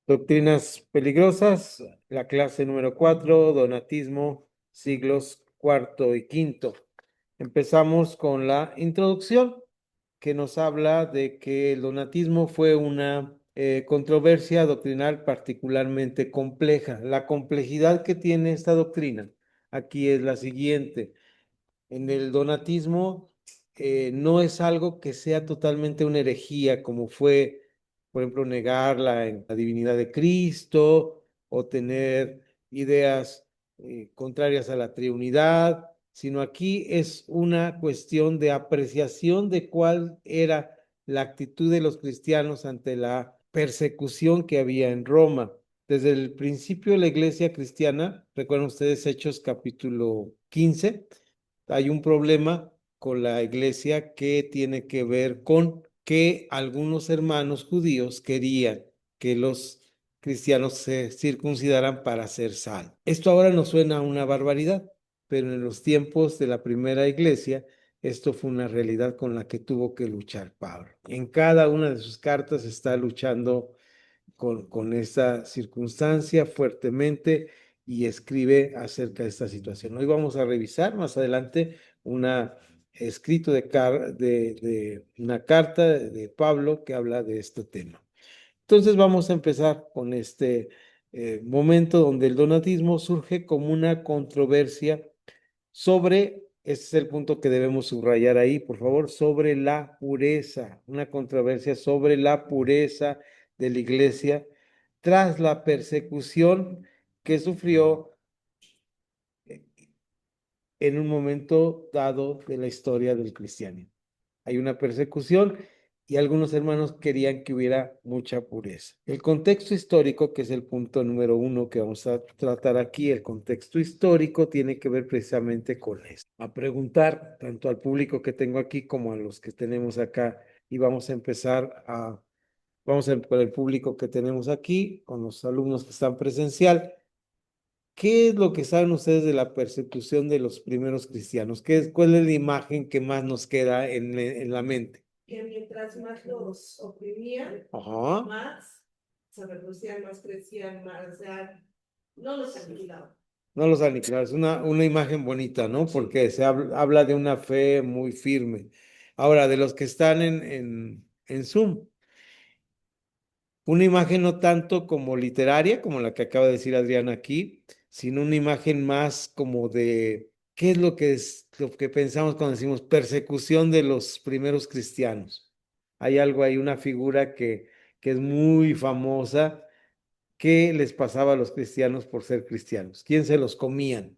Doctrinas peligrosas, la clase número 4, donatismo, siglos cuarto y quinto. Empezamos con la introducción, que nos habla de que el donatismo fue una controversia doctrinal particularmente compleja. La complejidad que tiene esta doctrina aquí es la siguiente. En el donatismo no es algo que sea totalmente una herejía, como fue, por ejemplo, negar la divinidad de Cristo o tener ideas contrarias a la triunidad, sino aquí es una cuestión de apreciación de cuál era la actitud de los cristianos ante la persecución que había en Roma. Desde el principio de la iglesia cristiana, recuerdan ustedes Hechos capítulo 15, hay un problema con la iglesia que tiene que ver con que algunos hermanos judíos querían que los cristianos se circuncidaran para ser sal. Esto ahora nos suena a una barbaridad, pero en los tiempos de la primera iglesia, esto fue una realidad con la que tuvo que luchar Pablo. En cada una de sus cartas está luchando con esta circunstancia fuertemente y escribe acerca de esta situación. Hoy vamos a revisar más adelante un escrito de una carta de Pablo que habla de este tema. Entonces vamos a empezar con este momento donde el donatismo surge como una controversia sobre, este es el punto que debemos subrayar ahí, por favor, sobre la pureza, una controversia sobre la pureza de la iglesia tras la persecución que sufrió en un momento dado de la historia del cristianismo. Hay una persecución y algunos hermanos querían que hubiera mucha pureza. El contexto histórico, que es el punto número 1 que vamos a tratar aquí, el contexto histórico tiene que ver precisamente con esto. A preguntar tanto al público que tengo aquí como a los que tenemos acá y vamos a empezar con el público que tenemos aquí, con los alumnos que están presencial. ¿Qué es lo que saben ustedes de la persecución de los primeros cristianos? ¿Cuál es la imagen que más nos queda en la mente? Que mientras más los oprimían, Ajá. más se reproducían, más crecían, más, o sea, no los aniquilaban. No los aniquilaron, es una imagen bonita, ¿no? Porque se habla de una fe muy firme. Ahora, de los que están en Zoom, una imagen no tanto como literaria, como la que acaba de decir Adriana aquí, sino una imagen más como de qué es lo que pensamos cuando decimos persecución de los primeros cristianos. Hay algo ahí, una figura que es muy famosa. ¿Qué les pasaba a los cristianos por ser cristianos? ¿Quién se los comían?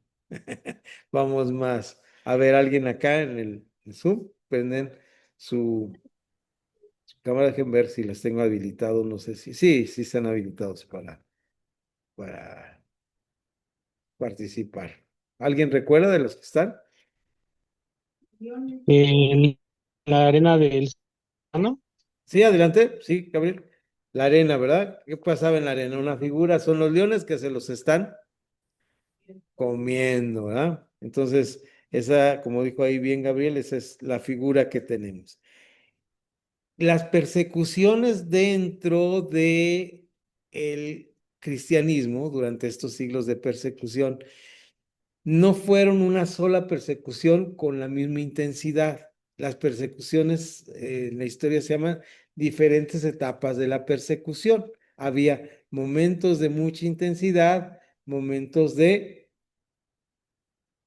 Vamos más. A ver, alguien acá en Zoom, prenden su cámara, dejen ver si las tengo habilitados, no sé si, sí están habilitados para participar. ¿Alguien recuerda de los que están? En la arena del Sano. Sí, adelante, sí, Gabriel. La arena, ¿verdad? ¿Qué pasaba en la arena? Una figura, son los leones que se los están comiendo, ¿verdad? Entonces, esa, como dijo ahí bien Gabriel, esa es la figura que tenemos. Las persecuciones dentro de el cristianismo durante estos siglos de persecución no fueron una sola persecución con la misma intensidad. Las persecuciones en la historia se llaman diferentes etapas de la persecución. Había momentos de mucha intensidad, momentos de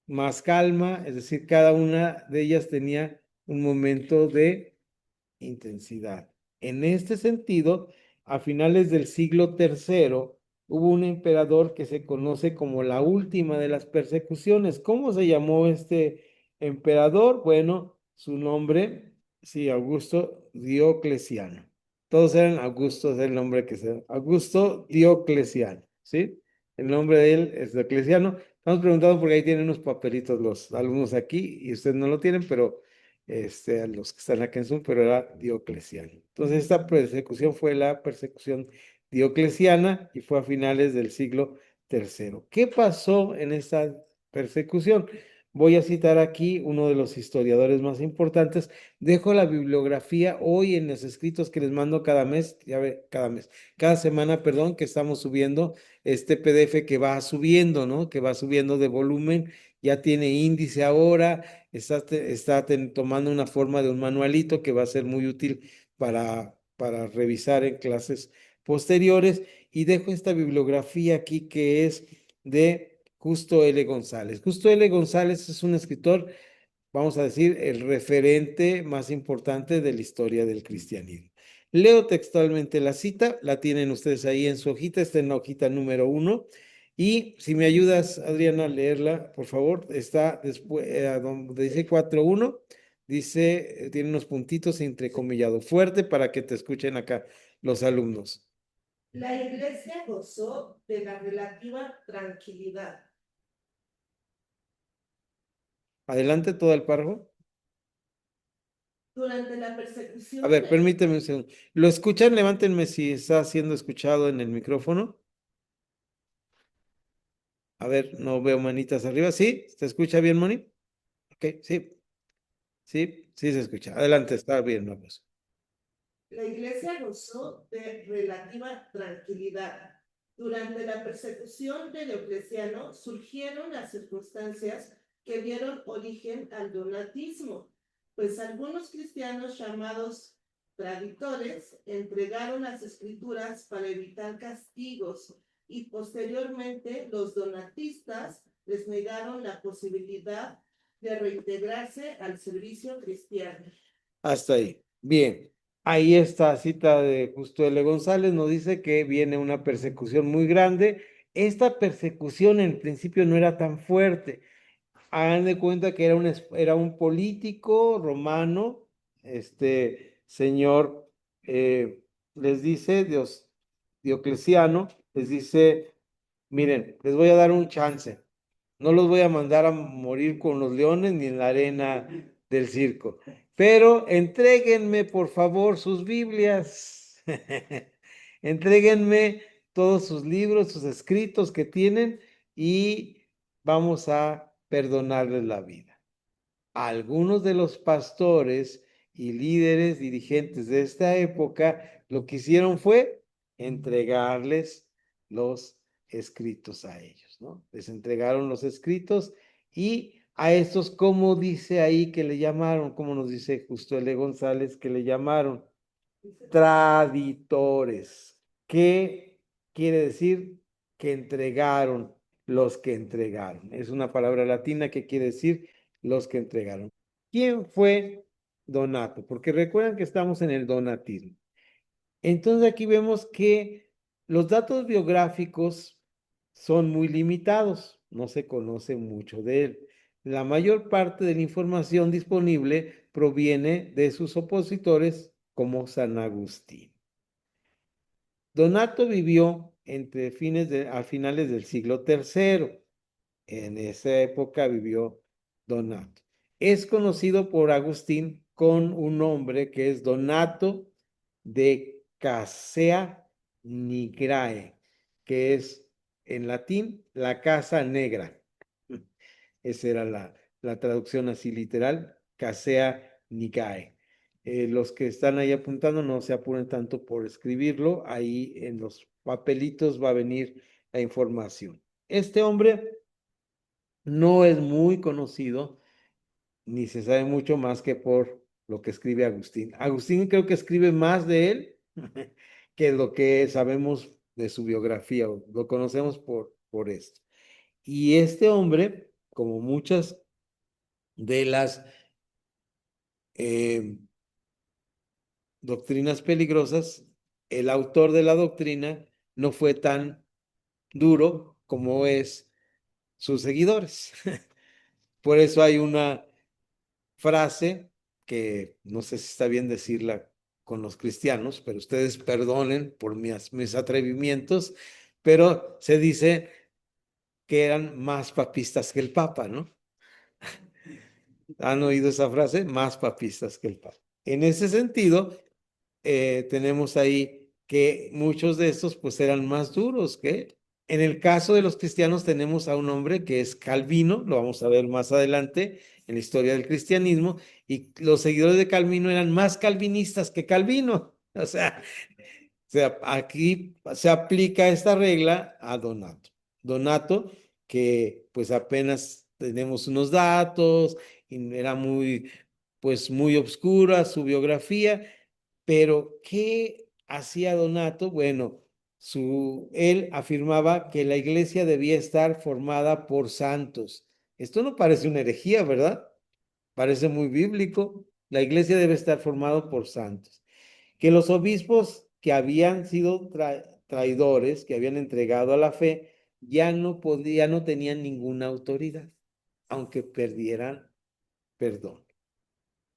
más calma, es decir, cada una de ellas tenía un momento de intensidad. En este sentido, a finales del siglo III, hubo un emperador que se conoce como la última de las persecuciones. ¿Cómo se llamó este emperador? Bueno, su nombre, sí, Augusto Diocleciano. Todos eran Augusto, es el nombre que se... Augusto Diocleciano, ¿sí? El nombre de él es Diocleciano. Estamos preguntando porque ahí tienen unos papelitos los alumnos aquí y ustedes no lo tienen, pero a los que están acá en Zoom, pero era Diocleciano. Entonces, esta persecución fue la persecución diocleciana y fue a finales del siglo III. ¿Qué pasó en esta persecución? Voy a citar aquí uno de los historiadores más importantes. Dejo la bibliografía hoy en los escritos que les mando cada mes, ya ve, cada semana, perdón, que estamos subiendo este PDF que va subiendo, ¿no? Que va subiendo de volumen, ya tiene índice ahora, está tomando una forma de un manualito que va a ser muy útil para revisar en clases posteriores. Y dejo esta bibliografía aquí que es de Justo L. González. Justo L. González es un escritor, vamos a decir, el referente más importante de la historia del cristianismo. Leo textualmente la cita, la tienen ustedes ahí en su hojita, está en la hojita número 1. Y si me ayudas, Adriana, a leerla, por favor, está después, donde dice 4.1, dice, tiene unos puntitos entrecomillado fuerte para que te escuchen acá los alumnos. La iglesia gozó de la relativa tranquilidad. Adelante todo el párrafo. Durante la persecución. A ver, permíteme un segundo. ¿Lo escuchan? Levántenme si está siendo escuchado en el micrófono. A ver, no veo manitas arriba. ¿Sí? ¿Se escucha bien, Moni? Ok, sí. Sí, sí se escucha. Adelante, está bien, vamos. La iglesia gozó de relativa tranquilidad. Durante la persecución de Diocleciano surgieron las circunstancias que dieron origen al donatismo, pues algunos cristianos llamados traditores entregaron las escrituras para evitar castigos y posteriormente los donatistas les negaron la posibilidad de reintegrarse al servicio cristiano. Hasta ahí. Bien. Ahí esta cita de Justo L. González nos dice que viene una persecución muy grande. Esta persecución en principio no era tan fuerte. Hagan de cuenta que era un político romano, señor, les dice, Diocleciano, les dice, miren, les voy a dar un chance, no los voy a mandar a morir con los leones ni en la arena del circo, pero entréguenme por favor sus Biblias, entréguenme todos sus libros, sus escritos que tienen y vamos a perdonarles la vida. Algunos de los pastores y líderes dirigentes de esta época lo que hicieron fue entregarles los escritos a ellos, ¿no? Les entregaron los escritos y a estos, como dice ahí que le llamaron, como nos dice Justo L. González, que le llamaron traditores. ¿Qué quiere decir? Que entregaron los que entregaron. Es una palabra latina que quiere decir los que entregaron. ¿Quién fue Donato? Porque recuerdan que estamos en el donatismo. Entonces aquí vemos que los datos biográficos son muy limitados, no se conoce mucho de él. La mayor parte de la información disponible proviene de sus opositores como San Agustín. Donato vivió a finales del siglo III. En esa época vivió Donato. Es conocido por Agustín con un nombre que es Donato de Casea Nigrae, que es en latín la casa negra. Esa era la traducción así literal, Casea Nigrae. Los que están ahí apuntando no se apuren tanto por escribirlo, ahí en los papelitos va a venir la información. Este hombre no es muy conocido, ni se sabe mucho más que por lo que escribe Agustín. Agustín creo que escribe más de él que lo que sabemos de su biografía, o lo conocemos por esto. Y este hombre, como muchas de las doctrinas peligrosas, el autor de la doctrina no fue tan duro como es sus seguidores. Por eso hay una frase que no sé si está bien decirla con los cristianos, pero ustedes perdonen por mis atrevimientos, pero se dice que eran más papistas que el Papa, ¿no? ¿Han oído esa frase? Más papistas que el Papa. En ese sentido, tenemos ahí que muchos de estos pues eran más duros que él. En el caso de los cristianos tenemos a un hombre que es Calvino, lo vamos a ver más adelante en la historia del cristianismo, y los seguidores de Calvino eran más calvinistas que Calvino. O sea, aquí se aplica esta regla a Donato. Donato, que pues apenas tenemos unos datos, y era muy, pues muy obscura su biografía, pero ¿qué hacía Donato? Bueno, él afirmaba que la iglesia debía estar formada por santos. Esto no parece una herejía, ¿verdad? Parece muy bíblico. La iglesia debe estar formada por santos. Que los obispos que habían sido traidores, que habían entregado a la fe, ya no tenían ninguna autoridad, aunque perdieran perdón.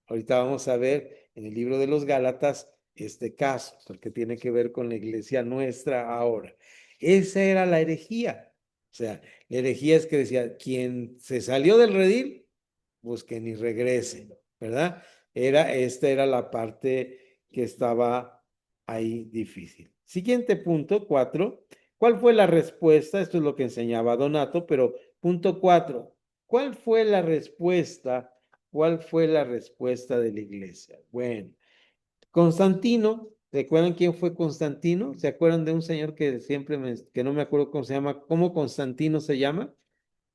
Ahorita vamos a ver en el libro de los Gálatas este caso, el que tiene que ver con la iglesia nuestra ahora. Esa era la herejía. O sea, la herejía es que decía, quien se salió del redil, pues que ni regrese, ¿verdad? Esta era la parte que estaba ahí difícil. Siguiente punto, 4. ¿Cuál fue la respuesta? Esto es lo que enseñaba Donato, pero punto 4. ¿Cuál fue la respuesta? ¿Cuál fue la respuesta de la iglesia? Bueno, Constantino, ¿recuerdan quién fue Constantino? ¿Se acuerdan de un señor que siempre que no me acuerdo cómo se llama? ¿Cómo Constantino se llama?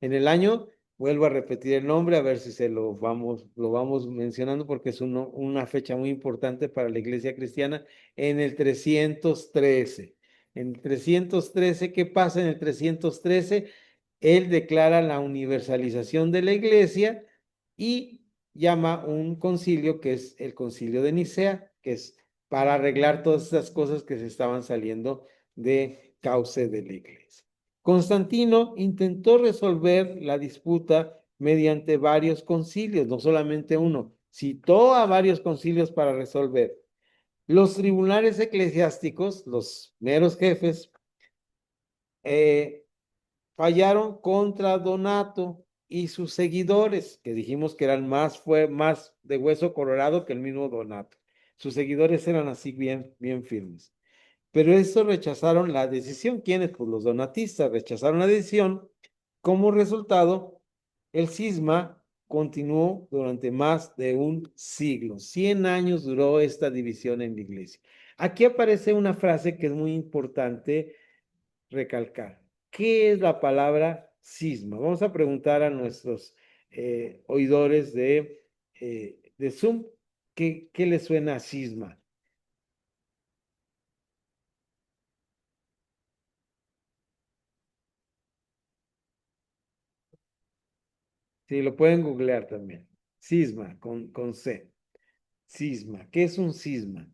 En el año, vuelvo a repetir el nombre, a ver si lo vamos mencionando porque es una fecha muy importante para la iglesia cristiana, en el 313. En el 313, ¿qué pasa en el 313? Él declara la universalización de la iglesia y llama un concilio que es el concilio de Nicea, que es para arreglar todas esas cosas que se estaban saliendo de cauce de la iglesia. Constantino intentó resolver la disputa mediante varios concilios, no solamente uno, citó a varios concilios para resolver. Los tribunales eclesiásticos, los meros jefes, fallaron contra Donato y sus seguidores, que dijimos que eran más de hueso colorado que el mismo Donato. Sus seguidores eran así bien firmes. Pero estos rechazaron la decisión. ¿Quiénes? Pues los donatistas rechazaron la decisión. Como resultado, el cisma continuó durante más de un siglo. 100 años duró esta división en la iglesia. Aquí aparece una frase que es muy importante recalcar. ¿Qué es la palabra cisma? Vamos a preguntar a nuestros oidores de Zoom, ¿qué les suena a cisma? Sí, lo pueden googlear también. Cisma, con C. Cisma. ¿Qué es un cisma?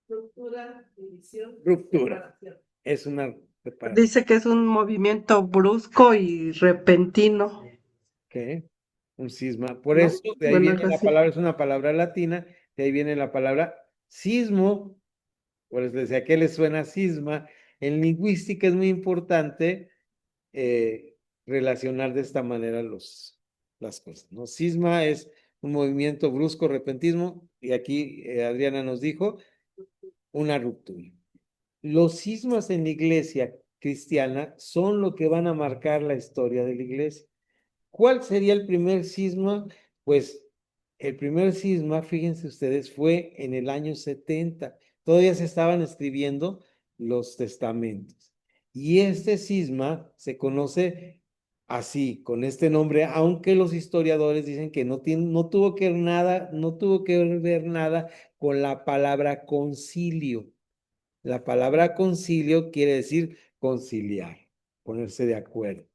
Ruptura, división, Ruptura. separación. Es una separación. Dice que es un movimiento brusco y repentino, ¿Qué? Un cisma. Por ¿no? eso, de ahí Bueno, viene algo la así. palabra, es una palabra latina, de ahí viene la palabra sismo. Por eso decía, ¿qué les suena cisma? En lingüística es muy importante relacionar de esta manera las cosas, ¿no? Cisma es un movimiento brusco, repentismo, y aquí Adriana nos dijo una ruptura. Los cismas en la iglesia cristiana son lo que van a marcar la historia de la iglesia. ¿Cuál sería el primer cisma? Pues el primer cisma, fíjense ustedes, fue en el año 70. Todavía se estaban escribiendo los testamentos. Y este cisma se conoce así, con este nombre, aunque los historiadores dicen que no tuvo que ver nada, no tuvo que ver nada con la palabra concilio. La palabra concilio quiere decir conciliar, ponerse de acuerdo.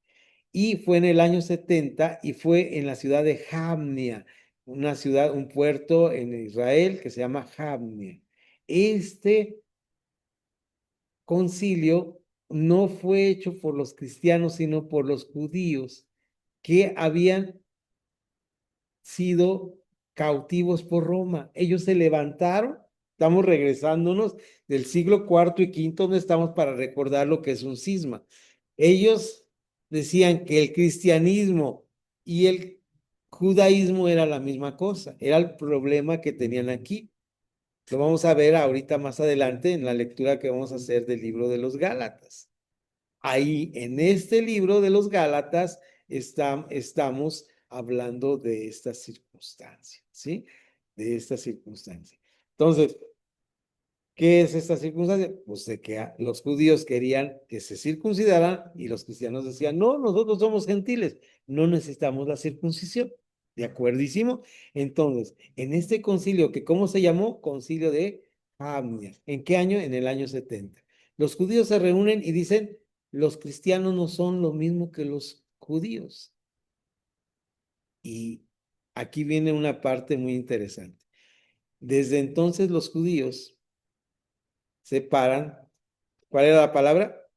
Y fue en el año 70 y fue en la ciudad de Jamnia, una ciudad, un puerto en Israel que se llama Jamnia. Este concilio no fue hecho por los cristianos, sino por los judíos que habían sido cautivos por Roma. Ellos se levantaron, estamos regresándonos del siglo IV y V, donde estamos para recordar lo que es un cisma. Ellos decían que el cristianismo y el judaísmo era la misma cosa, era el problema que tenían aquí. Lo vamos a ver ahorita más adelante en la lectura que vamos a hacer del libro de los Gálatas. Ahí, en este libro de los Gálatas, estamos hablando de esta circunstancia, ¿sí? De esta circunstancia. Entonces, ¿qué es esta circunstancia? Pues de que los judíos querían que se circuncidaran y los cristianos decían, no, nosotros somos gentiles, no necesitamos la circuncisión. ¿De acuerdísimo? Entonces, en este concilio, que ¿cómo se llamó? Concilio de Jamnia. ¿En qué año? En el año 70. Los judíos se reúnen y dicen, los cristianos no son lo mismo que los judíos. Y aquí viene una parte muy interesante. Desde entonces los judíos separan. ¿Cuál era la palabra?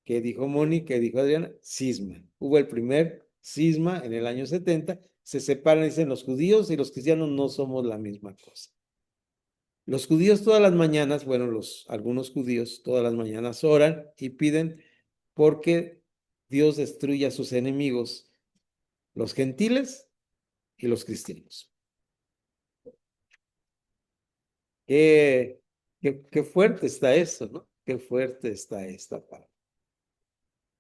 Que dijo Moni, que dijo Adriana, cisma. Hubo el primer cisma en el año 70, se separan, dicen los judíos y los cristianos no somos la misma cosa. Los judíos todas las mañanas, bueno, algunos judíos todas las mañanas oran y piden porque Dios destruya a sus enemigos, los gentiles y los cristianos. Qué fuerte está eso, ¿no? Qué fuerte está esta parte.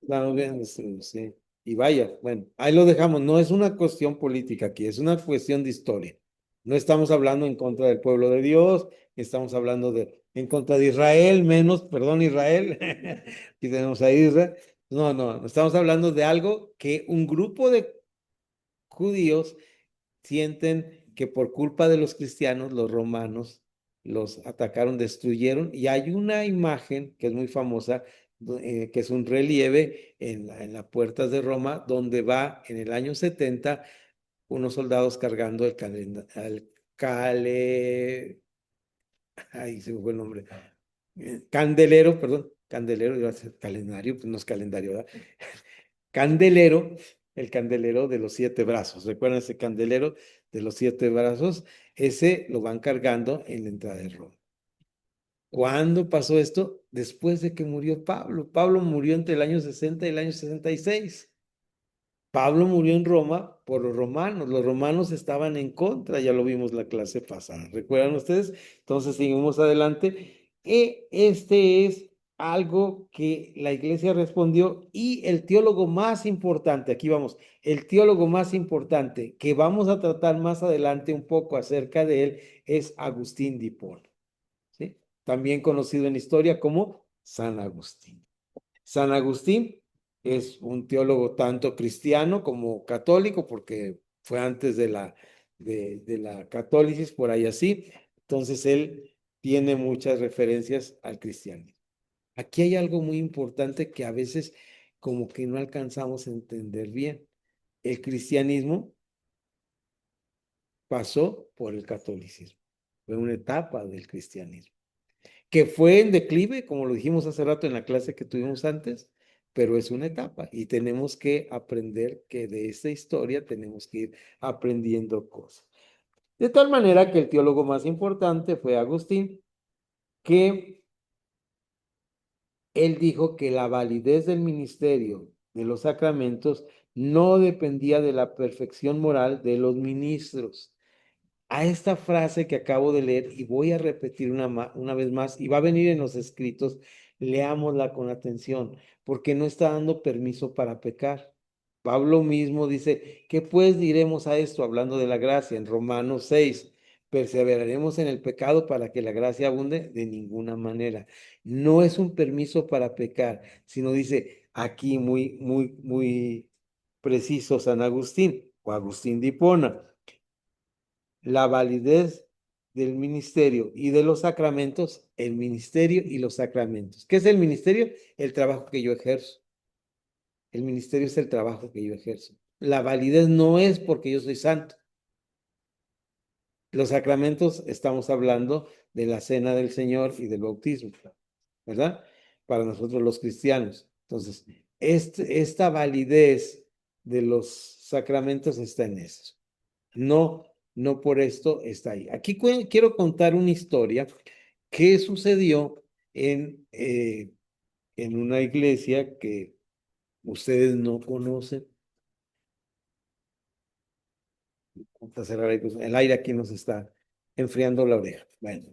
Claro, bien, sí. Y vaya, bueno, ahí lo dejamos. No es una cuestión política aquí, es una cuestión de historia. No estamos hablando en contra del pueblo de Dios, estamos hablando en contra de Israel, menos, perdón, Israel. Aquí tenemos a Israel. No, estamos hablando de algo que un grupo de judíos sienten que por culpa de los cristianos, los romanos, los atacaron, destruyeron, y hay una imagen que es muy famosa, que es un relieve en las puertas de Roma, donde va en el año 70 unos soldados cargando ay, se me fue el nombre, candelero, perdón, candelero, iba a ser calendario, pues no es calendario, ¿verdad? Candelero, el candelero de los 7 brazos. ¿Recuerdan ese candelero de los 7 brazos? Ese lo van cargando en la entrada de Roma. ¿Cuándo pasó esto? Después de que murió Pablo. Pablo murió entre el año 60 y el año 66. Pablo murió en Roma por los romanos. Los romanos estaban en contra, ya lo vimos la clase pasada. ¿Recuerdan ustedes? Entonces seguimos adelante. Este es algo que la iglesia respondió y el teólogo más importante, aquí vamos, el teólogo más importante que vamos a tratar más adelante un poco acerca de él es Agustín de Hipona, ¿sí? También conocido en historia como San Agustín. San Agustín es un teólogo tanto cristiano como católico, porque fue antes de la católisis, por ahí así. Entonces él tiene muchas referencias al cristianismo. Aquí hay algo muy importante que a veces como que no alcanzamos a entender bien. El cristianismo pasó por el catolicismo. Fue una etapa del cristianismo que fue en declive, como lo dijimos hace rato en la clase que tuvimos antes, pero es una etapa y tenemos que aprender que de esta historia tenemos que ir aprendiendo cosas. De tal manera que el teólogo más importante fue Agustín, que él dijo que la validez del ministerio de los sacramentos no dependía de la perfección moral de los ministros. A esta frase que acabo de leer, y voy a repetir una vez más, y va a venir en los escritos, leámosla con atención, porque no está dando permiso para pecar. Pablo mismo dice, ¿qué pues diremos a esto? Hablando de la gracia, en Romanos 6, perseveraremos en el pecado para que la gracia abunde de ninguna manera. No es un permiso para pecar, sino dice aquí muy preciso San Agustín o Agustín de Hipona, la validez del ministerio y de los sacramentos, el ministerio y los sacramentos. ¿Qué es el ministerio? El trabajo que yo ejerzo. El ministerio es el trabajo que yo ejerzo. La validez no es porque yo soy santo. Los sacramentos, estamos hablando de la cena del Señor y del bautismo, ¿verdad? Para nosotros los cristianos. Entonces, esta validez de los sacramentos está en eso. No por esto está ahí. Aquí quiero contar una historia que sucedió en una iglesia que ustedes no conocen. Vamos a cerrar el aire aquí nos está enfriando la oreja. Bueno,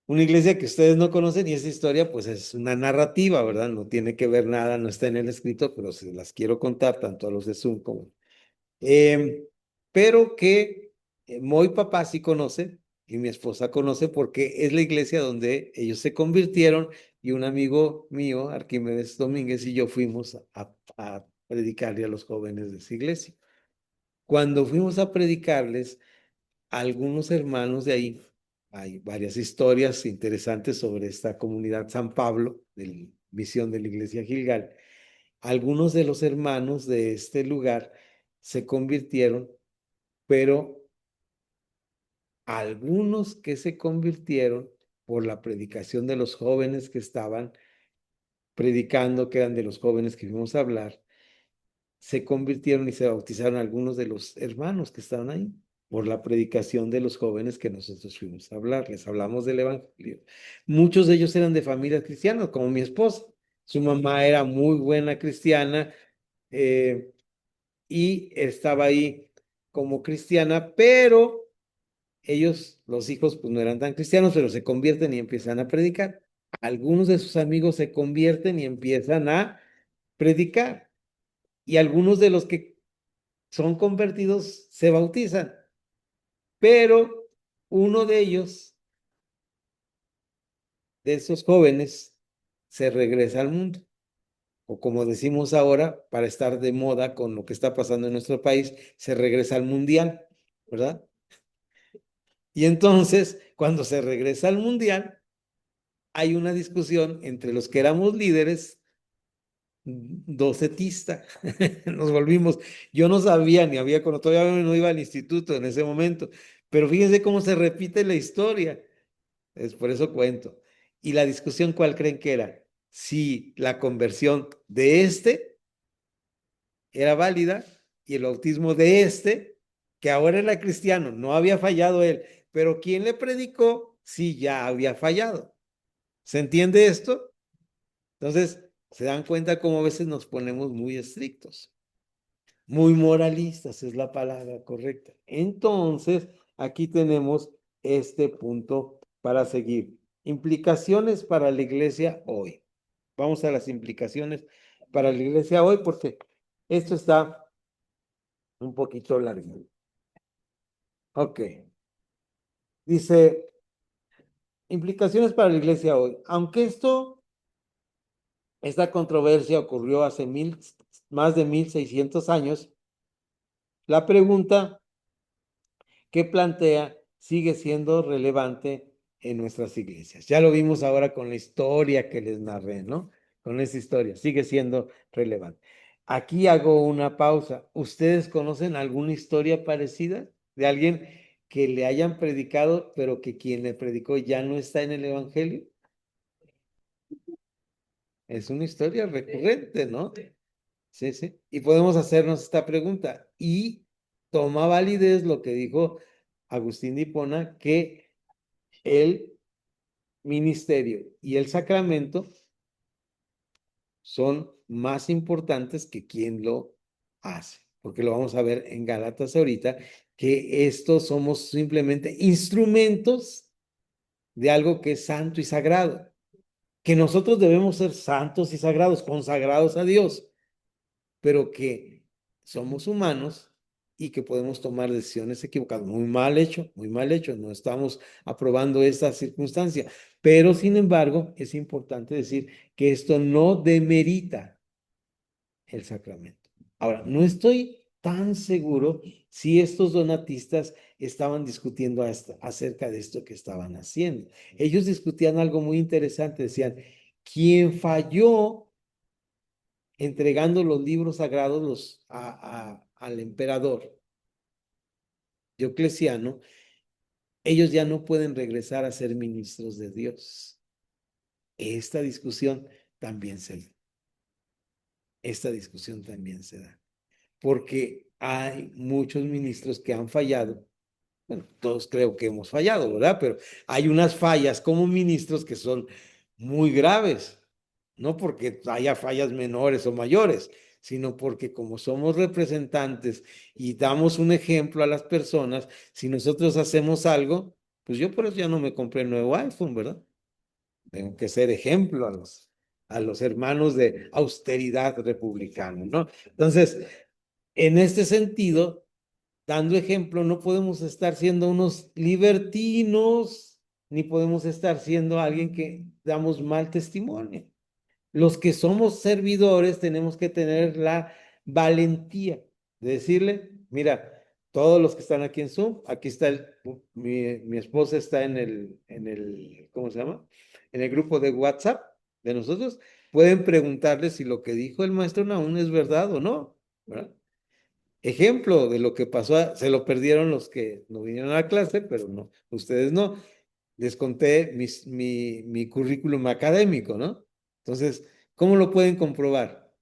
una iglesia que ustedes no conocen y esa historia pues es una narrativa, ¿verdad? No tiene que ver nada, no está en el escrito, pero se las quiero contar tanto a los de Zoom como... pero que Moy papá sí conoce y mi esposa conoce porque es la iglesia donde ellos se convirtieron y un amigo mío, Arquímedes Domínguez, y yo fuimos a predicarle a los jóvenes de esa iglesia. Cuando fuimos a predicarles, algunos hermanos de ahí, hay varias historias interesantes sobre esta comunidad San Pablo, de la misión de la iglesia Gilgal. Algunos de los hermanos de este lugar se convirtieron, pero algunos que se convirtieron por la predicación de los jóvenes que estaban predicando, que eran de los jóvenes que fuimos a hablar, se convirtieron y se bautizaron algunos de los hermanos que estaban ahí por la predicación de los jóvenes que nosotros fuimos a hablar. Les hablamos del evangelio. Muchos de ellos eran de familias cristianas, como mi esposa. Su mamá era muy buena cristiana y estaba ahí como cristiana, pero ellos, los hijos, pues no eran tan cristianos, pero se convierten y empiezan a predicar. Algunos de sus amigos se convierten y empiezan a predicar. Y algunos de los que son convertidos se bautizan. Pero uno de ellos, de esos jóvenes, se regresa al mundo. O como decimos ahora, para estar de moda con lo que está pasando en nuestro país, se regresa al mundial, ¿verdad? Y entonces, cuando se regresa al mundial, hay una discusión entre los que éramos líderes docetista. Nos volvimos, yo no sabía ni había, cuando todavía no iba al instituto en ese momento, pero fíjense cómo se repite la historia. Es por eso cuento. Y la discusión, ¿cuál creen que era? Si la conversión de este era válida y el bautismo de este, que ahora era cristiano, no había fallado él, pero ¿quién le predicó? Sí, ya había fallado. ¿Se entiende esto? Entonces, se dan cuenta cómo a veces nos ponemos muy estrictos, muy moralistas, es la palabra correcta. Entonces, aquí tenemos este punto para seguir. Implicaciones para la iglesia hoy. Vamos a las implicaciones para la iglesia hoy porque esto está un poquito largo. Ok. Dice, implicaciones para la iglesia hoy. Aunque esta controversia ocurrió hace más de 1600 años, la pregunta que plantea sigue siendo relevante en nuestras iglesias. Ya lo vimos ahora con la historia que les narré, ¿no? Con esa historia, sigue siendo relevante. Aquí hago una pausa. ¿Ustedes conocen alguna historia parecida de alguien que le hayan predicado, pero que quien le predicó ya no está en el evangelio? Es una historia recurrente, ¿no? Sí, sí. Y podemos hacernos esta pregunta. Y toma validez lo que dijo Agustín de Hipona, que el ministerio y el sacramento son más importantes que quien lo hace. Porque lo vamos a ver en Gálatas ahorita, que estos somos simplemente instrumentos de algo que es santo y sagrado. Que nosotros debemos ser santos y sagrados, consagrados a Dios, pero que somos humanos y que podemos tomar decisiones equivocadas. Muy mal hecho, no estamos aprobando esta circunstancia, pero sin embargo es importante decir que esto no demerita el sacramento. Ahora, no estoy tan seguro si estos donatistas estaban discutiendo acerca de esto que estaban haciendo. Ellos discutían algo muy interesante, decían, quien falló entregando los libros sagrados al emperador Diocleciano, ellos ya no pueden regresar a ser ministros de Dios. Esta discusión también se da. Esta discusión también se da. Porque hay muchos ministros que han fallado. Bueno, todos creo que hemos fallado, ¿verdad? Pero hay unas fallas como ministros que son muy graves. No porque haya fallas menores o mayores, sino porque como somos representantes y damos un ejemplo a las personas, si nosotros hacemos algo Pues yo por eso ya no me compré el nuevo iPhone, ¿verdad? Tengo que ser ejemplo a los hermanos de austeridad republicana, ¿no? Entonces, en este sentido, dando ejemplo, no podemos estar siendo unos libertinos, ni podemos estar siendo alguien que damos mal testimonio. Los que somos servidores tenemos que tener la valentía de decirle, mira, todos los que están aquí en Zoom, aquí está mi esposa está ¿cómo se llama? En el grupo de WhatsApp de nosotros, pueden preguntarle si lo que dijo el maestro Nahum es verdad o no, ¿verdad? Ejemplo de lo que pasó, se lo perdieron los que no vinieron a la clase, pero no, ustedes no. Les conté mi currículum académico, ¿no? Entonces, ¿cómo lo pueden comprobar?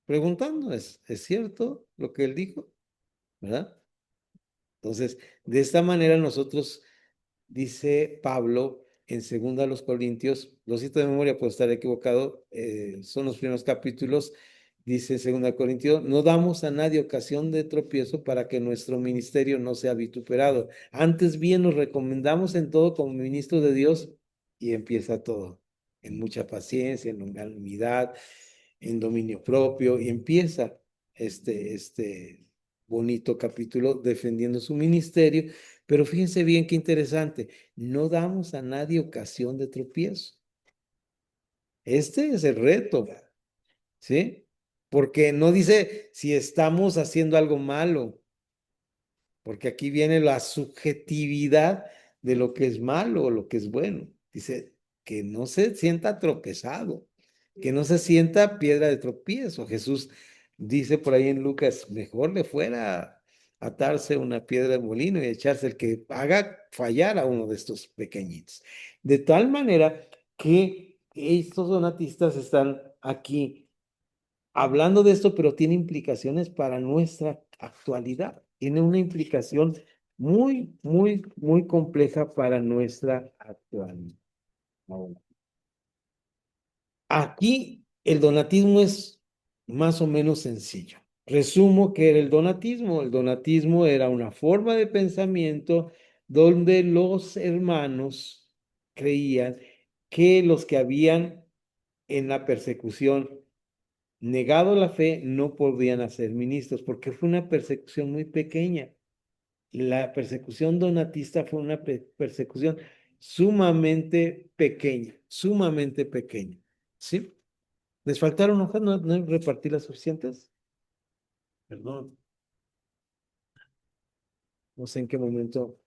Preguntando, ¿es cierto lo que él dijo? ¿Verdad? Entonces, de esta manera nosotros, dice Pablo en 2 Corintios, lo cito de memoria, puedo estar equivocado, son los primeros capítulos, dice en 2 Corintios, no damos a nadie ocasión de tropiezo para que nuestro ministerio no sea vituperado. Antes bien nos recomendamos en todo como ministros de Dios y empieza todo, en mucha paciencia, en longanimidad, en dominio propio, y empieza este bonito capítulo defendiendo su ministerio, pero fíjense bien qué interesante, no damos a nadie ocasión de tropiezo. Este es el reto, ¿sí? Porque no dice si estamos haciendo algo malo, porque aquí viene la subjetividad de lo que es malo o lo que es bueno. Dice que no se sienta tropezado, que no se sienta piedra de tropiezo. Jesús dice por ahí en Lucas, mejor le fuera atarse una piedra de molino y echarse el que haga fallar a uno de estos pequeñitos. De tal manera que estos donatistas están aquí hablando de esto, pero tiene implicaciones para nuestra actualidad. Tiene una implicación muy, muy, muy compleja para nuestra actualidad. Ahora, aquí el donatismo es más o menos sencillo. Resumo que era el donatismo. El donatismo era una forma de pensamiento donde los hermanos creían que los que habían en la persecución negado la fe, no podían ser ministros, porque fue una persecución muy pequeña. La persecución donatista fue una persecución sumamente pequeña, ¿sí? ¿Les faltaron hojas? ¿No repartí las suficientes? Perdón, no sé en qué momento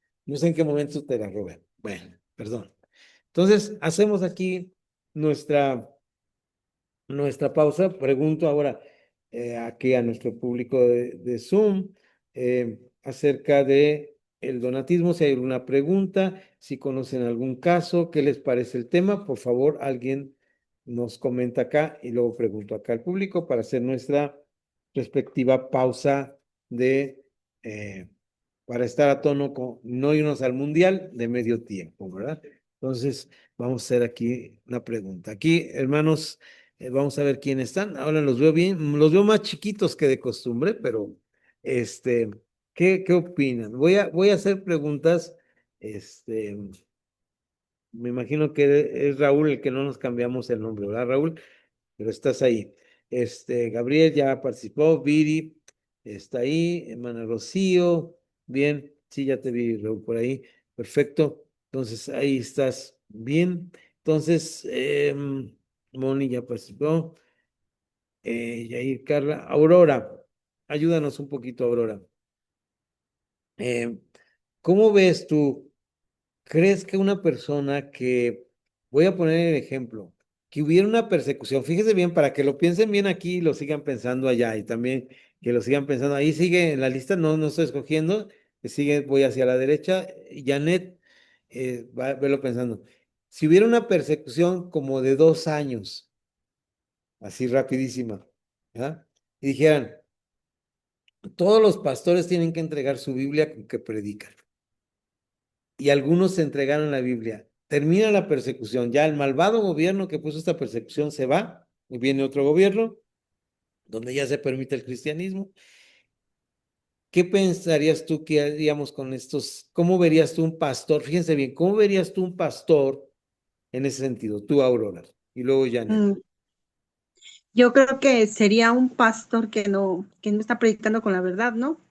te la robé. Bueno, perdón. Entonces, hacemos aquí nuestra pausa. Pregunto ahora aquí a nuestro público de Zoom acerca de el donatismo, si hay alguna pregunta, si conocen algún caso, qué les parece el tema, por favor, alguien nos comenta acá y luego pregunto acá al público para hacer nuestra respectiva pausa de para estar a tono con no irnos al mundial de medio tiempo, ¿verdad? Entonces, vamos a hacer aquí una pregunta. Aquí, hermanos, vamos a ver quiénes están. Ahora los veo bien, los veo más chiquitos que de costumbre, pero este, ¿qué opinan? Voy a hacer preguntas. Este, me imagino que es Raúl el que no nos cambiamos el nombre, ¿verdad, Raúl? Pero estás ahí. Gabriel ya participó, Viri está ahí, hermana Rocío, bien, sí, ya te vi, Raúl, por ahí, perfecto. Entonces, ahí estás bien. Entonces, Moni ya participó, Yair, Carla, Aurora, ayúdanos un poquito, Aurora. ¿Cómo ves tú? ¿Crees que una persona voy a poner el ejemplo, que hubiera una persecución, fíjese bien, para que lo piensen bien aquí y lo sigan pensando allá y también que lo sigan pensando, ahí sigue en la lista, no estoy escogiendo, que sigue, voy hacia la derecha, Janet, velo pensando, si hubiera una persecución como de 2 años, así rapidísima, ¿verdad? Y dijeran, todos los pastores tienen que entregar su Biblia con que predican y algunos se entregaron la Biblia. Termina la persecución, ya el malvado gobierno que puso esta persecución se va y viene otro gobierno donde ya se permite el cristianismo ¿qué pensarías tú que haríamos con estos? ¿Cómo verías tú un pastor? Fíjense bien, ¿cómo verías tú un pastor en ese sentido? Tú, Aurora, y luego Janet. Mm, Yo creo que sería un pastor que no está predicando con la verdad, ¿no?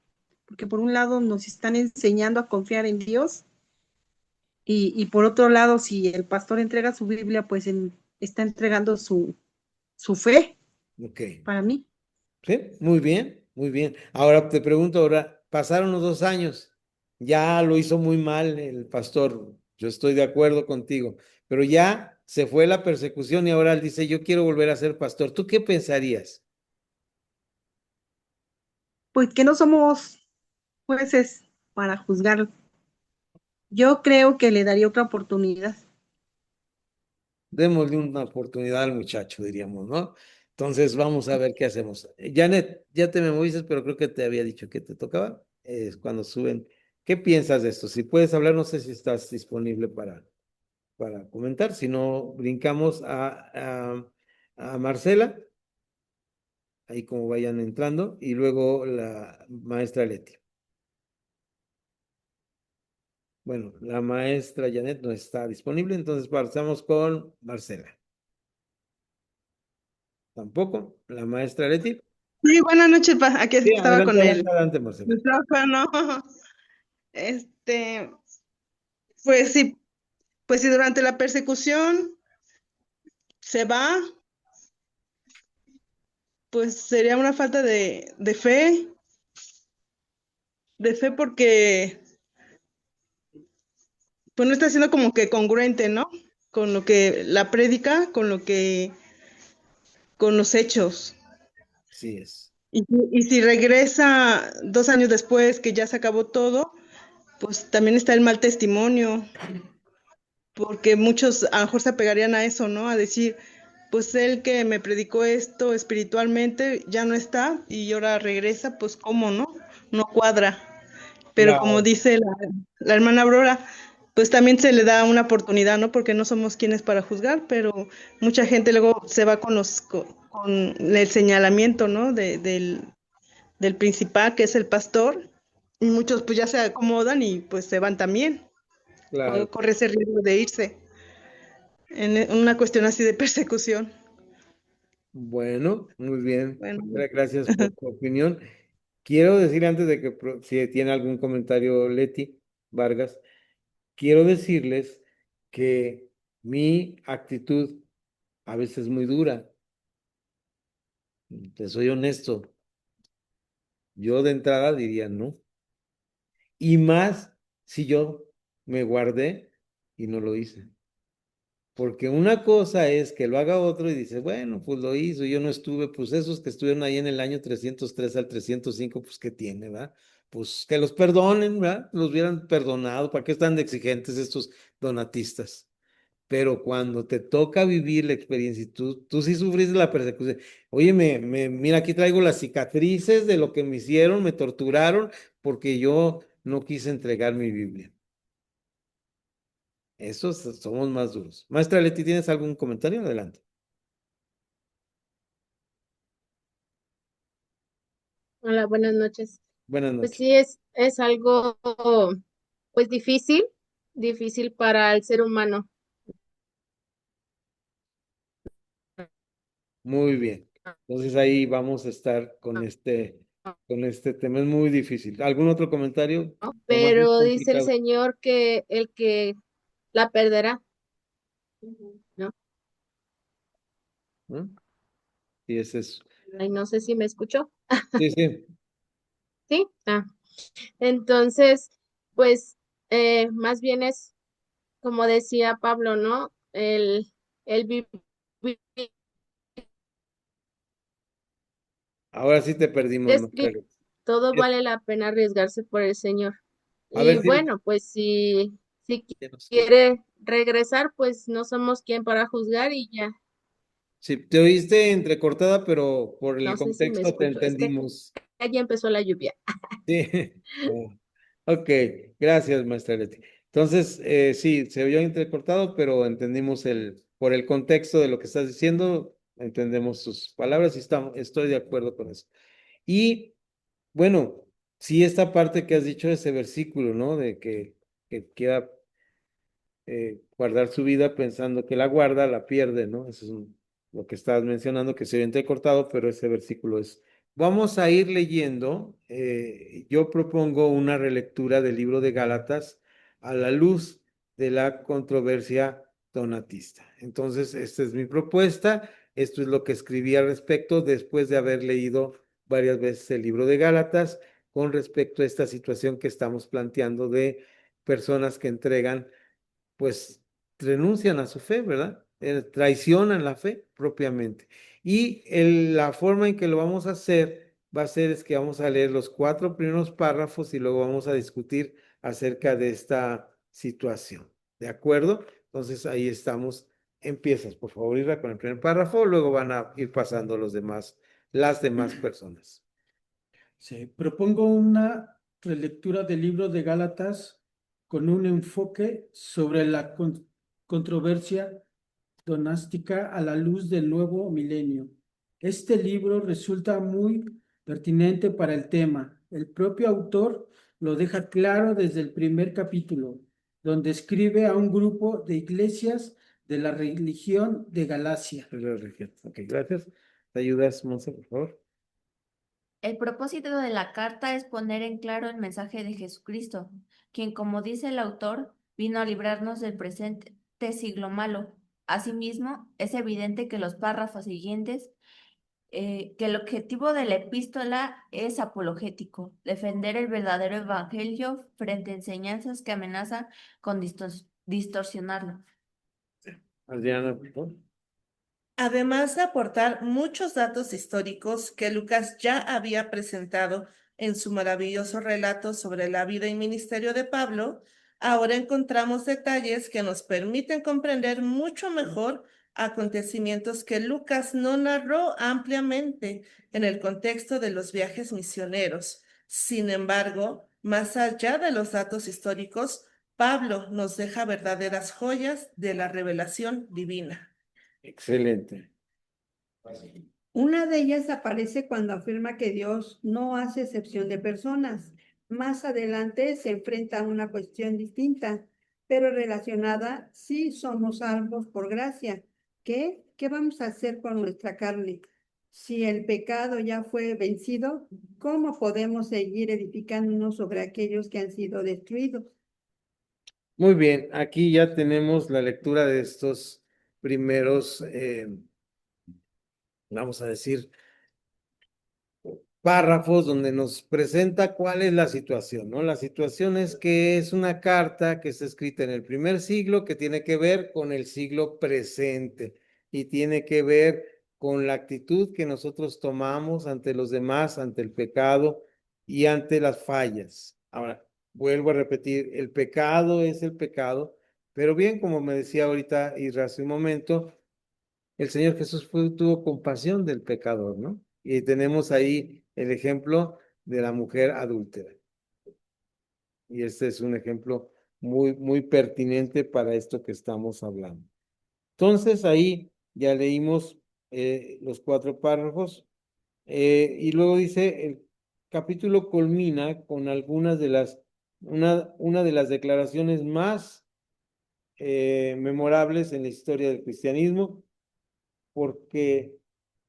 Porque por un lado nos están enseñando a confiar en Dios y por otro lado, si el pastor entrega su Biblia, pues está entregando su fe Ok. para mí. Sí, muy bien, muy bien. Ahora te pregunto, ahora, pasaron los 2 años, ya lo hizo muy mal el pastor, yo estoy de acuerdo contigo, pero ya se fue la persecución y ahora él dice, yo quiero volver a ser pastor. ¿Tú qué pensarías? Pues que no somos jueces para juzgar. Yo creo que le daría otra oportunidad. Démosle una oportunidad al muchacho, diríamos, ¿no? Entonces vamos a ver qué hacemos. Janet, ya te me moviste, pero creo que te había dicho que te tocaba. Es cuando suben. ¿Qué piensas de esto? Si puedes hablar, no sé si estás disponible para comentar. Si no, brincamos a Marcela, ahí como vayan entrando, y luego la maestra Leti. Bueno, la maestra Janet no está disponible, entonces pasamos con Marcela. Tampoco. La maestra Leti. Sí, buenas noches, aquí Sí, estaba adelante, con adelante, el adelante, Marcela. micrófono. Este, pues sí, pues si durante la persecución se va, pues sería una falta de fe porque pues no está siendo como que congruente, ¿no? Con lo que la prédica, con los hechos. Sí es. Y si regresa 2 años después que ya se acabó todo, pues también está el mal testimonio, porque muchos a lo mejor se apegarían a eso, ¿no? A decir, pues él que me predicó esto espiritualmente ya no está y ahora regresa, pues cómo, ¿no? No cuadra. Pero como Claro, dice la hermana Aurora, pues también se le da una oportunidad, ¿no? Porque no somos quienes para juzgar, pero mucha gente luego se va con el señalamiento, ¿no? Del principal, que es el pastor, y muchos pues ya se acomodan y pues se van también, claro. corre ese riesgo de irse en una cuestión así de persecución. Bueno, muy bien. Bueno, Gracias por tu opinión. Quiero decir antes de que si tiene algún comentario Leti Vargas, quiero decirles que mi actitud a veces es muy dura. Te soy honesto. Yo de entrada diría no. Y más si yo me guardé y no lo hice. Porque una cosa es que lo haga otro y dice, bueno, pues lo hizo, yo no estuve, pues esos que estuvieron ahí en el año 303 al 305 pues ¿qué tiene, verdad? Pues que los perdonen, ¿verdad? Los hubieran perdonado, ¿para qué están de exigentes estos donatistas? Pero cuando te toca vivir la experiencia y tú sí sufriste la persecución, oye, mira, aquí traigo las cicatrices de lo que me hicieron, me torturaron porque yo no quise entregar mi Biblia. Esos somos más duros. Maestra Leti, ¿tienes algún comentario? Adelante. Hola, buenas noches. Buenas Pues noches. sí, es algo pues difícil para el ser humano. Muy bien. Entonces ahí vamos a estar con este tema. Es muy difícil. ¿Algún otro comentario? ¿No? Lo más Pero dice el complicado. Señor que el que la perderá, ¿no? ¿No? Y es eso. Ay, no sé si me escuchó. Sí, sí. Sí. Entonces, pues más bien es como decía Pablo, ¿no? El vivir Ahora sí te perdimos, maestra escrito, Leti. todo Es- vale la pena arriesgarse por el Señor. A Y ver si bueno, pues si ya nos escucha. quiere regresar, pues no somos quien para juzgar y ya. Sí, te oíste entrecortada, pero por el No sé si me contexto te escucho. Es que entendimos. ya empezó la lluvia. Sí. Oh, ok, gracias, maestra Leti. Entonces, sí, se oyó entrecortado, pero entendimos por el contexto de lo que estás diciendo, entendemos sus palabras y estoy de acuerdo con eso. Y bueno, Sí, esta parte que has dicho de ese versículo, ¿no? De que quiera guardar su vida pensando que la guarda, la pierde, ¿no? Eso es lo que estabas mencionando, que se ve entrecortado, pero ese versículo es. Vamos a ir leyendo. Yo propongo una relectura del libro de Gálatas a la luz de la controversia donatista. Entonces, esta es mi propuesta. Esto es lo que escribí al respecto después de haber leído varias veces el libro de Gálatas con respecto a esta situación que estamos planteando de personas que entregan, pues renuncian a su fe, ¿verdad? Traicionan la fe propiamente. Y la forma en que lo vamos a hacer va a ser es que vamos a leer los 4 primeros párrafos y luego vamos a discutir acerca de esta situación. ¿De acuerdo? Entonces ahí estamos. Empiezas, por favor, Irra, con el primer párrafo, luego van a ir pasando las demás personas. Sí, propongo una relectura del libro de Gálatas con un enfoque sobre la controversia donástica a la luz del nuevo milenio. Este libro resulta muy pertinente para el tema. El propio autor lo deja claro desde el primer capítulo, donde escribe a un grupo de iglesias de la religión de Galacia. Ok, gracias. ¿Te ayudas, Monse, por favor? El propósito de la carta es poner en claro el mensaje de Jesucristo, quien, como dice el autor, vino a librarnos del presente siglo malo. Asimismo, es evidente que los párrafos siguientes, que el objetivo de la epístola es apologético, defender el verdadero evangelio frente a enseñanzas que amenazan con distorsionarlo. Adriana, por favor. Además de aportar muchos datos históricos que Lucas ya había presentado en su maravilloso relato sobre la vida y ministerio de Pablo, ahora encontramos detalles que nos permiten comprender mucho mejor acontecimientos que Lucas no narró ampliamente en el contexto de los viajes misioneros. Sin embargo, más allá de los datos históricos, Pablo nos deja verdaderas joyas de la revelación divina. Excelente. Una de ellas aparece cuando afirma que Dios no hace excepción de personas. Más adelante se enfrenta a una cuestión distinta, pero relacionada: si somos salvos por gracia, ¿qué vamos a hacer con nuestra carne? Si el pecado ya fue vencido, ¿cómo podemos seguir edificándonos sobre aquellos que han sido destruidos? Muy bien, aquí ya tenemos la lectura de estos primeros, vamos a decir, párrafos donde nos presenta cuál es la situación, ¿no? La situación es que es una carta que está escrita en el primer siglo que tiene que ver con el siglo presente y tiene que ver con la actitud que nosotros tomamos ante los demás, ante el pecado y ante las fallas. Ahora, vuelvo a repetir, el pecado es el pecado, pero bien, como me decía ahorita Isra hace un momento, el Señor Jesús tuvo compasión del pecador, ¿no? Y tenemos ahí el ejemplo de la mujer adúltera. Y este es un ejemplo muy pertinente para esto que estamos hablando. Entonces ahí ya leímos los 4 párrafos y luego dice, el capítulo culmina con algunas de una de las declaraciones más memorables en la historia del cristianismo, porque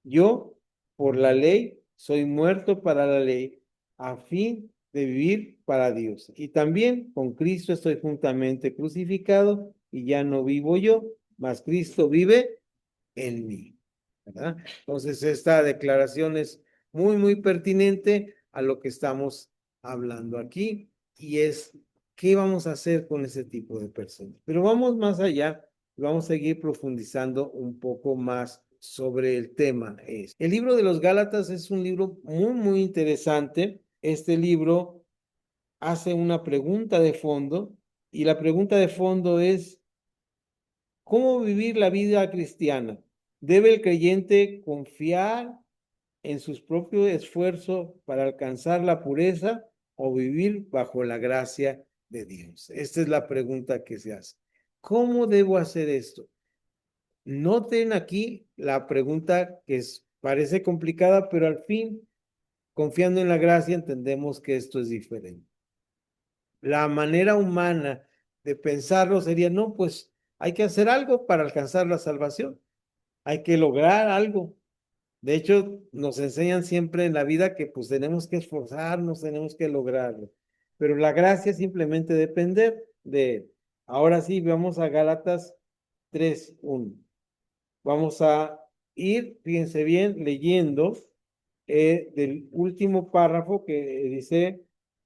yo, por la ley, soy muerto para la ley, a fin de vivir para Dios. Y también con Cristo estoy juntamente crucificado, y ya no vivo yo, mas Cristo vive en mí. ¿Verdad? Entonces, esta declaración es muy pertinente a lo que estamos hablando aquí, y es, ¿qué vamos a hacer con ese tipo de personas? Pero vamos más allá. Vamos a seguir profundizando un poco más sobre el tema. El libro de los Gálatas es un libro muy interesante. Este libro hace una pregunta de fondo y la pregunta de fondo es, ¿cómo vivir la vida cristiana? ¿Debe el creyente confiar en sus propios esfuerzos para alcanzar la pureza o vivir bajo la gracia de Dios? Esta es la pregunta que se hace. ¿Cómo debo hacer esto? Noten aquí la pregunta que parece complicada, pero al fin confiando en la gracia, entendemos que esto es diferente. La manera humana de pensarlo sería, no, pues hay que hacer algo para alcanzar la salvación. Hay que lograr algo. De hecho, nos enseñan siempre en la vida que pues tenemos que esforzarnos, tenemos que lograrlo. Pero la gracia es simplemente depender de él. Ahora sí, vamos a Gálatas 3:1. Vamos a ir, fíjense bien, leyendo del último párrafo que dice,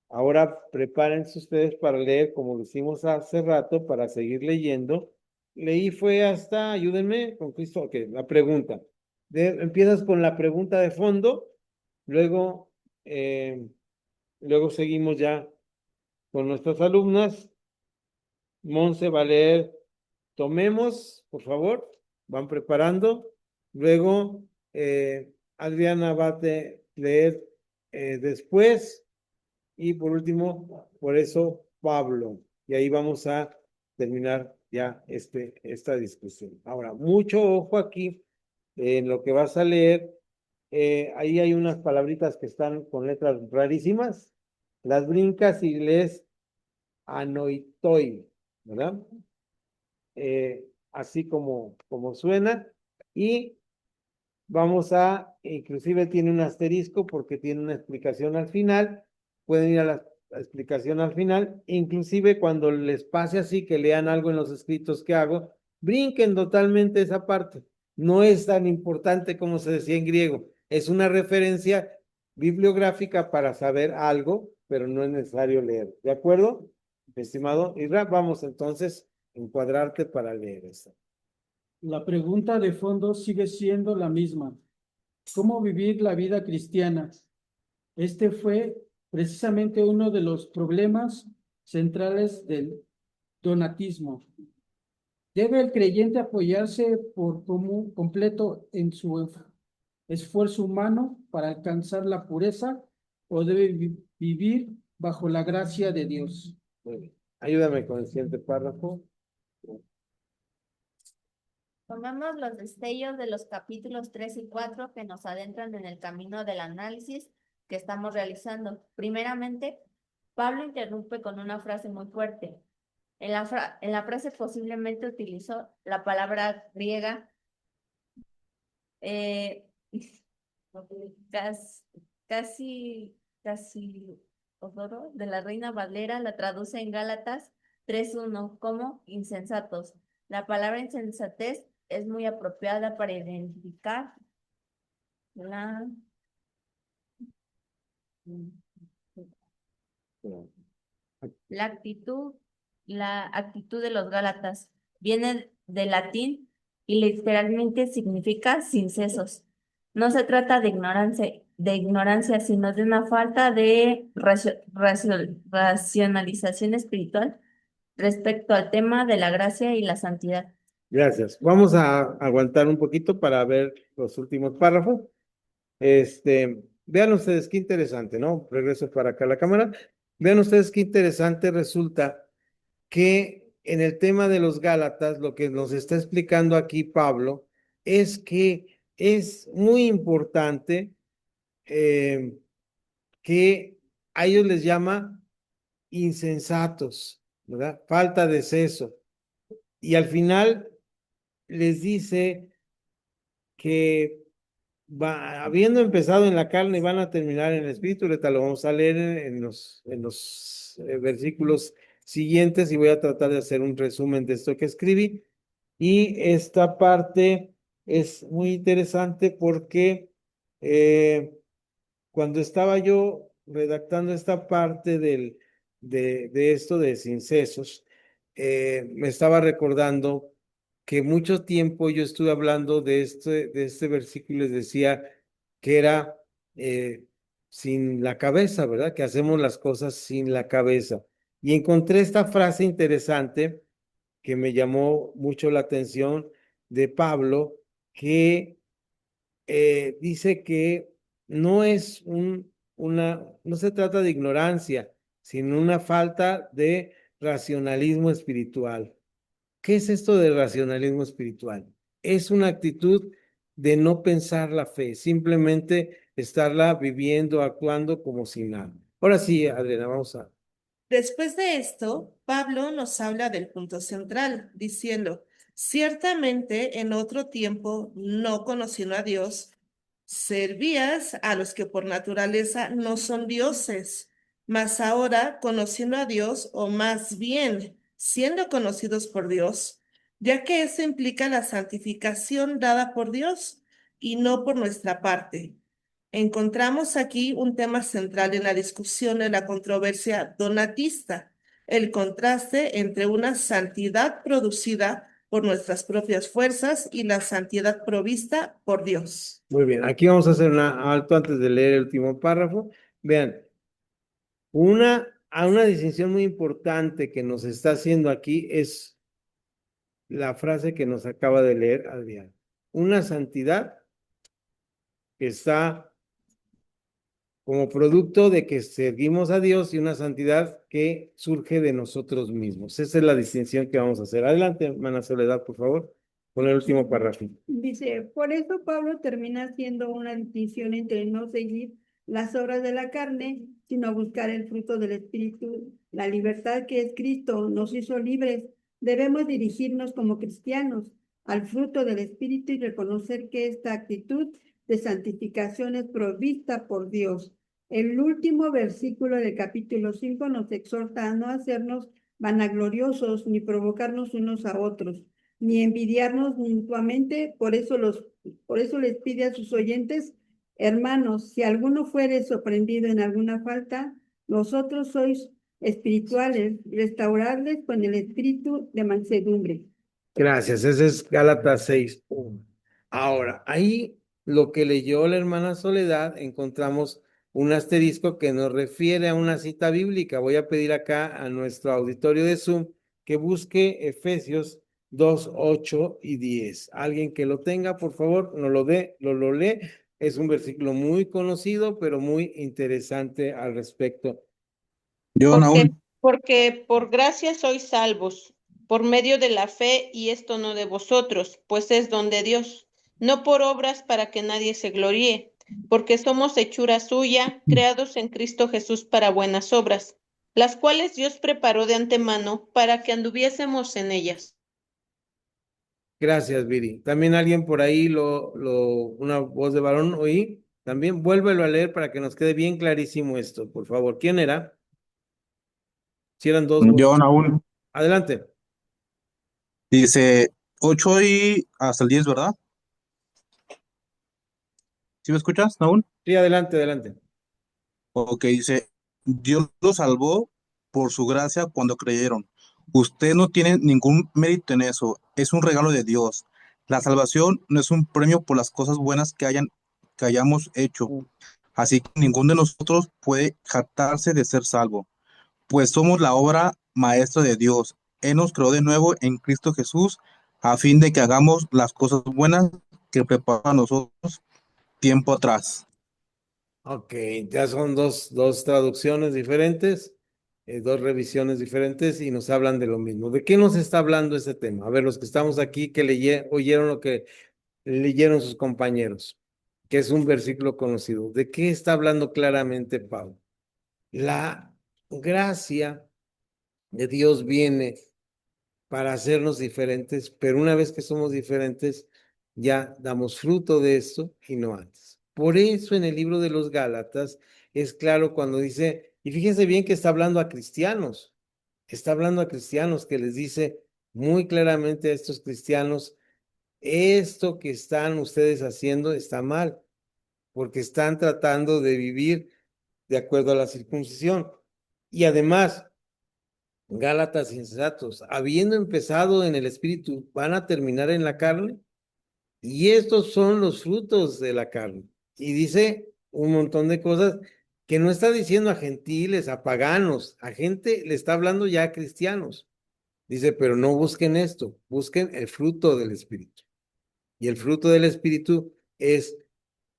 ahora prepárense ustedes para leer como lo hicimos hace rato, para seguir leyendo. Leí fue hasta, ayúdenme, con Cristo, ok, la pregunta. Empiezas con la pregunta de fondo, luego, luego seguimos ya con nuestras alumnas. Monse va a leer, tomemos, por favor, van preparando. Luego, Adriana va a leer después. Y por último, por eso, Pablo. Y ahí vamos a terminar ya esta discusión. Ahora, mucho ojo aquí en lo que vas a leer. Ahí hay unas palabritas que están con letras rarísimas. Las brincas y lees anoitoi, ¿verdad? Así como suena. Y vamos a, inclusive tiene un asterisco porque tiene una explicación al final. Pueden ir a la explicación al final. Inclusive cuando les pase así que lean algo en los escritos que hago, brinquen totalmente esa parte. No es tan importante como se decía en griego. Es una referencia bibliográfica para saber algo, pero no es necesario leer. ¿De acuerdo? Estimado Isra, vamos entonces a encuadrarte para leer esto. La pregunta de fondo sigue siendo la misma. ¿Cómo vivir la vida cristiana? Este fue precisamente uno de los problemas centrales del donatismo. ¿Debe el creyente apoyarse por completo en su esfuerzo humano para alcanzar la pureza o debe vivir bajo la gracia de Dios? Bueno, ayúdame con el siguiente párrafo. Tomemos los destellos de los capítulos 3 y 4 que nos adentran en el camino del análisis que estamos realizando. Primeramente, Pablo interrumpe con una frase muy fuerte. En la frase posiblemente utilizó la palabra griega casi odoro de la Reina Valera, la traduce en Gálatas 3:1 como insensatos. La palabra insensatez es muy apropiada para identificar la actitud de los Gálatas. Viene del latín y literalmente significa sin cesos. No se trata de ignorancia, sino de una falta de racionalización espiritual respecto al tema de la gracia y la santidad. Gracias. Vamos a aguantar un poquito para ver los últimos párrafos. Vean ustedes qué interesante, ¿no? Regreso para acá a la cámara. Vean ustedes qué interesante resulta que en el tema de los Gálatas, lo que nos está explicando aquí Pablo es que es muy importante que a ellos les llama insensatos, ¿verdad? Falta de seso. Y al final les dice que habiendo empezado en la carne, van a terminar en el espíritu. Ahorita lo vamos a leer en los versículos siguientes y voy a tratar de hacer un resumen de esto que escribí. Y esta parte es muy interesante porque cuando estaba yo redactando esta parte de esto de sincesos, me estaba recordando que mucho tiempo yo estuve hablando de este versículo y les decía que era sin la cabeza, ¿verdad? Que hacemos las cosas sin la cabeza. Y encontré esta frase interesante que me llamó mucho la atención de Pablo, que dice que no es no se trata de ignorancia, sino una falta de racionalismo espiritual. ¿Qué es esto de racionalismo espiritual? Es una actitud de no pensar la fe, simplemente estarla viviendo, actuando como si nada. Ahora sí, Adriana, vamos a... Después de esto, Pablo nos habla del punto central, diciendo, ciertamente en otro tiempo, no conociendo a Dios, servías a los que por naturaleza no son dioses, mas ahora conociendo a Dios, o más bien siendo conocidos por Dios, ya que eso implica la santificación dada por Dios y no por nuestra parte. Encontramos aquí un tema central en la discusión de la controversia donatista, el contraste entre una santidad producida por nuestras propias fuerzas y la santidad provista por Dios. Muy bien, aquí vamos a hacer un alto antes de leer el último párrafo. Vean, una distinción muy importante que nos está haciendo aquí es la frase que nos acaba de leer Adrián. Una santidad que está como producto de que seguimos a Dios y una santidad que surge de nosotros mismos. Esa es la distinción que vamos a hacer. Adelante, hermana Soledad, por favor, con el último párrafo. Dice, por eso Pablo termina haciendo una distinción entre no seguir las obras de la carne, sino buscar el fruto del Espíritu. La libertad que es Cristo nos hizo libres. Debemos dirigirnos como cristianos al fruto del Espíritu y reconocer que esta actitud de santificación es provista por Dios. El último versículo del capítulo 5 nos exhorta a no hacernos vanagloriosos ni provocarnos unos a otros, ni envidiarnos mutuamente. Por eso les pide a sus oyentes, hermanos, si alguno fuere sorprendido en alguna falta, vosotros sois espirituales, restaurarles con el espíritu de mansedumbre. Gracias, ese es Gálatas 6:1. Ahora, ahí lo que leyó la hermana Soledad, encontramos un asterisco que nos refiere a una cita bíblica. Voy a pedir acá a nuestro auditorio de Zoom que busque Efesios 2, 8 y 10. Alguien que lo tenga, por favor, nos lo dé, lo lee. Es un versículo muy conocido, pero muy interesante al respecto. Yo Porque, aún, porque por gracia sois salvos, por medio de la fe, y esto no de vosotros, pues es don de Dios, no por obras para que nadie se gloríe, porque somos hechura suya, creados en Cristo Jesús para buenas obras, las cuales Dios preparó de antemano para que anduviésemos en ellas. Gracias, Viri. También alguien por ahí una voz de varón oí. También vuélvelo a leer para que nos quede bien clarísimo esto, por favor. ¿Quién era? Si eran dos yo voces. aún, Adelante. dice 8 y hasta el 10, ¿verdad? ¿Sí me escuchas, Naún? Sí, adelante, adelante. Ok, dice, Dios los salvó por su gracia cuando creyeron. Usted no tiene ningún mérito en eso, es un regalo de Dios. La salvación no es un premio por las cosas buenas que hayamos hecho. Así que ninguno de nosotros puede jactarse de ser salvo, pues somos la obra maestra de Dios. Él nos creó de nuevo en Cristo Jesús a fin de que hagamos las cosas buenas que preparó a nosotros tiempo atrás. Ok, ya son dos traducciones diferentes, dos revisiones diferentes y nos hablan de lo mismo. ¿De qué nos está hablando este tema? A ver, los que estamos aquí que oyeron lo que leyeron sus compañeros, que es un versículo conocido. ¿De qué está hablando claramente Pablo? La gracia de Dios viene para hacernos diferentes, pero una vez que somos diferentes, ya damos fruto de esto y no antes. Por eso en el libro de los Gálatas es claro cuando dice, y fíjense bien que está hablando a cristianos, que les dice muy claramente a estos cristianos, esto que están ustedes haciendo está mal, porque están tratando de vivir de acuerdo a la circuncisión. Y además, Gálatas insensatos, habiendo empezado en el espíritu, van a terminar en la carne. Y estos son los frutos de la carne. Y dice un montón de cosas que no está diciendo a gentiles, a paganos, a gente, le está hablando ya a cristianos. Dice, pero no busquen esto, busquen el fruto del espíritu. Y el fruto del espíritu es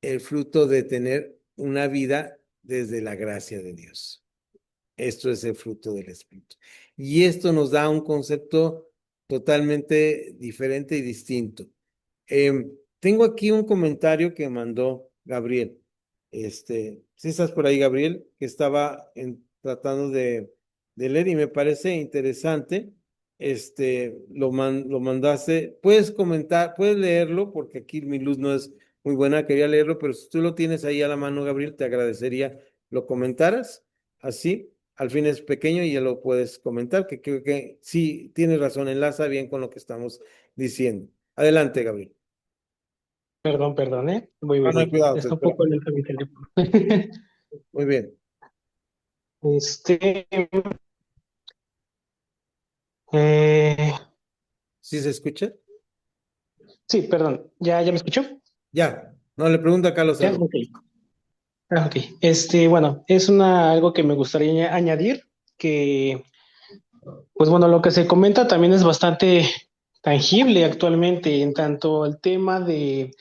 el fruto de tener una vida desde la gracia de Dios. Esto es el fruto del espíritu. Y esto nos da un concepto totalmente diferente y distinto. Tengo aquí un comentario que mandó Gabriel. Sí estás por ahí, Gabriel, que estaba tratando de leer y me parece interesante. Lo mandaste. Puedes comentar, puedes leerlo, porque aquí mi luz no es muy buena, quería leerlo, pero si tú lo tienes ahí a la mano, Gabriel, te agradecería lo comentaras. Así, al fin es pequeño y ya lo puedes comentar, que creo que sí, tienes razón, enlaza bien con lo que estamos diciendo. Adelante, Gabriel. Perdón, ¿eh? No hay Voy. cuidado, te Está un espero. poco lento mi teléfono. Muy bien. Este, eh, ¿Sí se escucha? sí, perdón. ¿Ya me escuchó? Ya. No, le pregunto a Carlos Ya, algo. ok. Ok. Bueno, es algo que me gustaría añadir, que, pues bueno, lo que se comenta también es bastante tangible actualmente, en tanto el tema de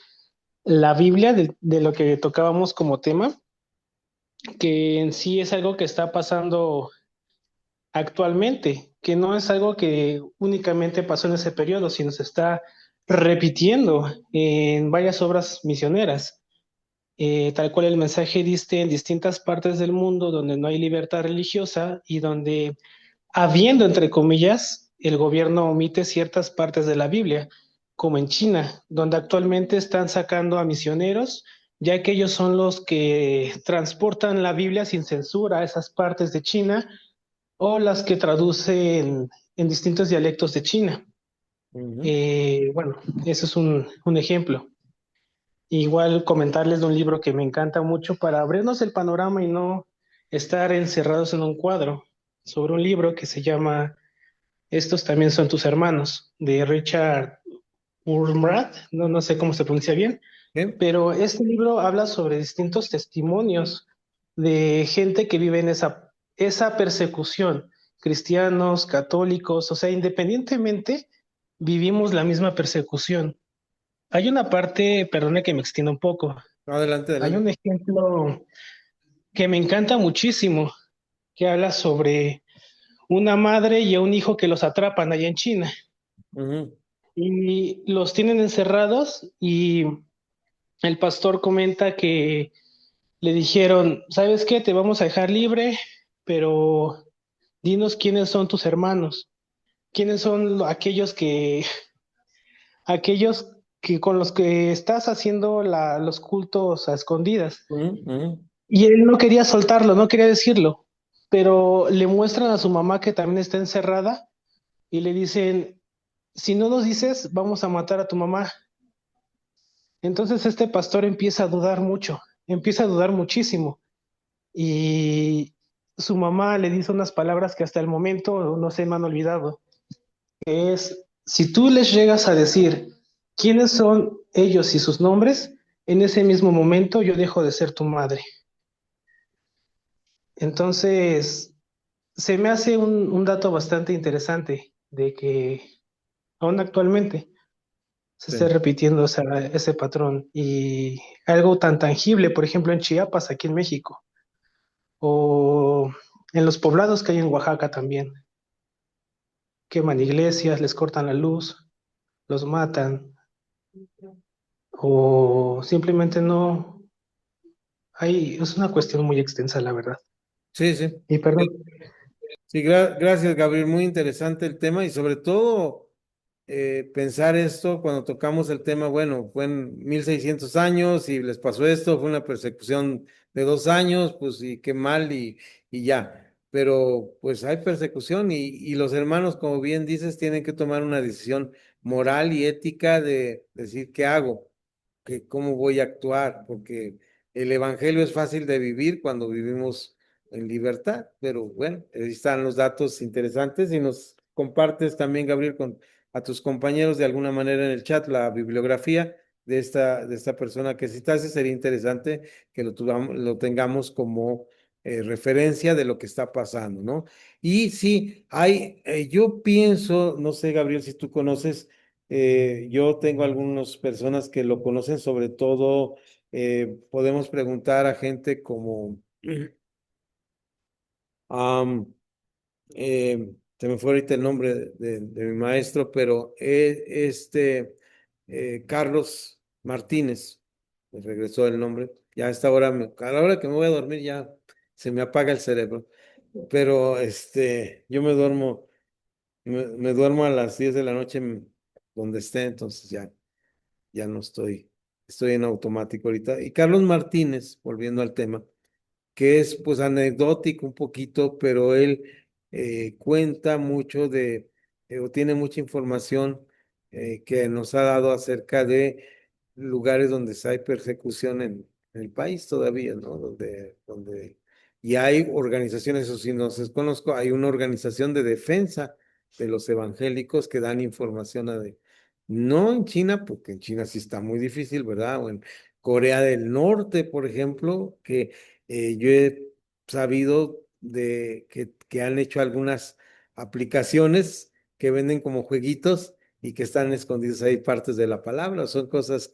la Biblia, de lo que tocábamos como tema, que en sí es algo que está pasando actualmente, que no es algo que únicamente pasó en ese periodo, sino se está repitiendo en varias obras misioneras. Tal cual el mensaje diste en distintas partes del mundo donde no hay libertad religiosa y donde, habiendo, entre comillas, el gobierno omite ciertas partes de la Biblia, como en China, donde actualmente están sacando a misioneros, ya que ellos son los que transportan la Biblia sin censura a esas partes de China o las que traducen en distintos dialectos de China. Ujú. Bueno, eso es un ejemplo. Igual comentarles de un libro que me encanta mucho para abrirnos el panorama y no estar encerrados en un cuadro, sobre un libro que se llama Estos también son tus hermanos, de Richard Wurmbrand, no sé cómo se pronuncia bien, Bien. pero este libro habla sobre distintos testimonios de gente que vive en esa persecución, cristianos, católicos, o sea, independientemente, vivimos la misma persecución. Hay una parte, perdone que me extienda un poco, Adelante, hay adelante. un ejemplo que me encanta muchísimo, que habla sobre una madre y un hijo que los atrapan allá en China Ujú. y los tienen encerrados y el pastor comenta que le dijeron, ¿sabes qué? Te vamos a dejar libre, pero dinos quiénes son tus hermanos, quiénes son aquellos que con los que estás haciendo los cultos a escondidas. Ujú, ujú. Y él no quería soltarlo, no quería decirlo, pero le muestran a su mamá que también está encerrada y le dicen, si no nos dices, vamos a matar a tu mamá. Entonces este pastor empieza a dudar mucho, empieza a dudar muchísimo y su mamá le dice unas palabras que hasta el momento no se me han olvidado, que es, si tú les llegas a decir quiénes son ellos y sus nombres, en ese mismo momento yo dejo de ser tu madre. Entonces, se me hace un dato bastante interesante de que aún actualmente se esté Sí. repitiendo ese patrón y algo tan tangible, por ejemplo, en Chiapas, aquí en México, o en los poblados que hay en Oaxaca también. Queman iglesias, les cortan la luz, los matan, o simplemente no. Es una cuestión muy extensa, la verdad. Sí, sí. Y perdón. Sí, gracias, Gabriel. Muy interesante el tema y sobre todo pensar esto cuando tocamos el tema, bueno, fue en 1600 años y les pasó esto, fue una persecución de 2 años, pues y qué mal y ya. Pero pues hay persecución y los hermanos, como bien dices, tienen que tomar una decisión moral y ética de decir qué hago, cómo voy a actuar, porque el evangelio es fácil de vivir cuando vivimos en libertad, pero bueno, ahí están los datos interesantes y nos compartes también, Gabriel, con a tus compañeros de alguna manera en el chat la bibliografía de esta persona que citaste, sería interesante que lo tengamos como referencia de lo que está pasando, ¿no? Y sí, yo pienso, no sé, Gabriel, si tú conoces, yo tengo algunas personas que lo conocen, sobre todo podemos preguntar a gente como Am, se me fue ahorita el nombre de mi maestro, pero Carlos Martínez, me regresó el nombre. Ya a esta hora, a la hora que me voy a dormir ya se me apaga el cerebro. Pero yo me duermo a las 10 de la noche donde esté, entonces ya no estoy en automático ahorita. Y Carlos Martínez, volviendo al tema, que es pues anecdótico un poquito, pero él cuenta mucho o tiene mucha información que nos ha dado acerca de lugares donde hay persecución en el país todavía, ¿no? Y hay organizaciones, eso sí, no se conozco, hay una organización de defensa de los evangélicos que dan información no en China, porque en China sí está muy difícil, ¿verdad? O en Corea del Norte, por ejemplo, que yo he sabido que han hecho algunas aplicaciones que venden como jueguitos y que están escondidos ahí partes de la palabra. Son cosas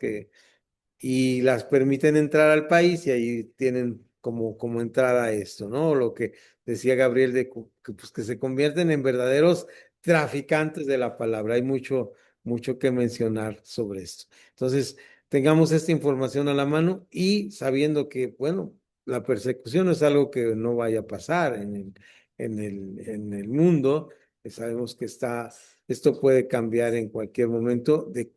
y las permiten entrar al país y ahí tienen como entrada esto, ¿no? Lo que decía Gabriel pues, que se convierten en verdaderos traficantes de la palabra. Hay mucho que mencionar sobre esto. Entonces, tengamos esta información a la mano y sabiendo que, bueno, la persecución no es algo que no vaya a pasar en el mundo. Sabemos que esto puede cambiar en cualquier momento, en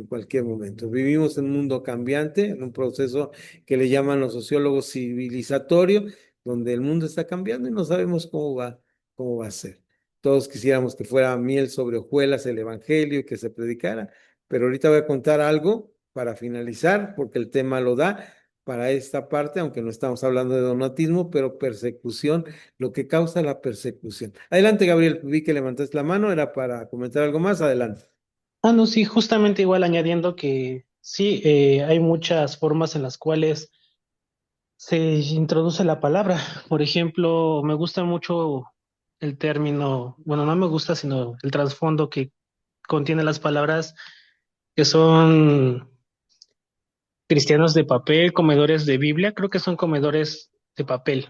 cualquier momento. Vivimos en un mundo cambiante, en un proceso que le llaman los sociólogos civilizatorio, donde el mundo está cambiando y no sabemos cómo va a ser. Todos quisiéramos que fuera miel sobre hojuelas el evangelio y que se predicara, pero ahorita voy a contar algo para finalizar, porque el tema lo da para esta parte, aunque no estamos hablando de donatismo, pero persecución, lo que causa la persecución. Adelante, Gabriel, vi que levantaste la mano, era para comentar algo más, adelante. Ah, no, sí, justamente igual añadiendo que sí, hay muchas formas en las cuales se introduce la palabra. Por ejemplo, me gusta mucho el término, bueno, no me gusta, sino el trasfondo que contiene las palabras que son cristianos de papel, comedores de Biblia, creo que son comedores de papel.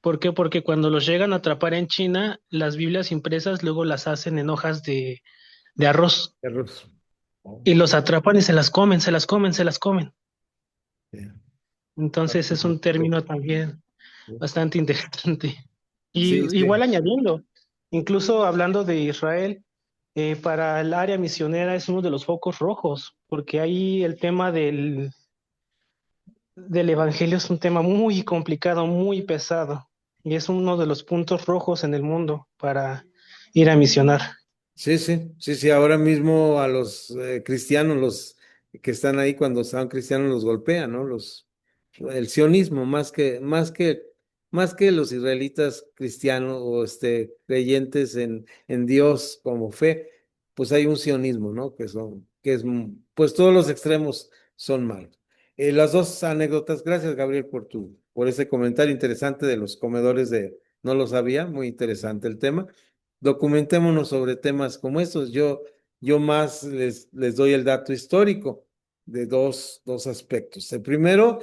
¿Por qué? Porque cuando los llegan a atrapar en China, las Biblias impresas luego las hacen en hojas de arroz Errores. Oh, y los atrapan y se las comen, se las comen, se las comen. yeah. Entonces es un término también bastante interesante. Y Sí, igual sí. añadiendo, incluso hablando de Israel, para el área misionera es uno de los focos rojos, porque ahí el tema del evangelio es un tema muy complicado, muy pesado, y es uno de los puntos rojos en el mundo para ir a misionar. Sí, ahora mismo a los cristianos, los que están ahí cuando estaban cristianos los golpean, ¿no? El sionismo, más que los israelitas cristianos o creyentes en Dios como fe, pues hay un sionismo, ¿no? Pues todos los extremos son malos. Las dos anécdotas, gracias Gabriel por ese comentario interesante de los comedores no lo sabía, muy interesante el tema. Documentémonos sobre temas como estos. Yo más les doy el dato histórico de dos aspectos. El primero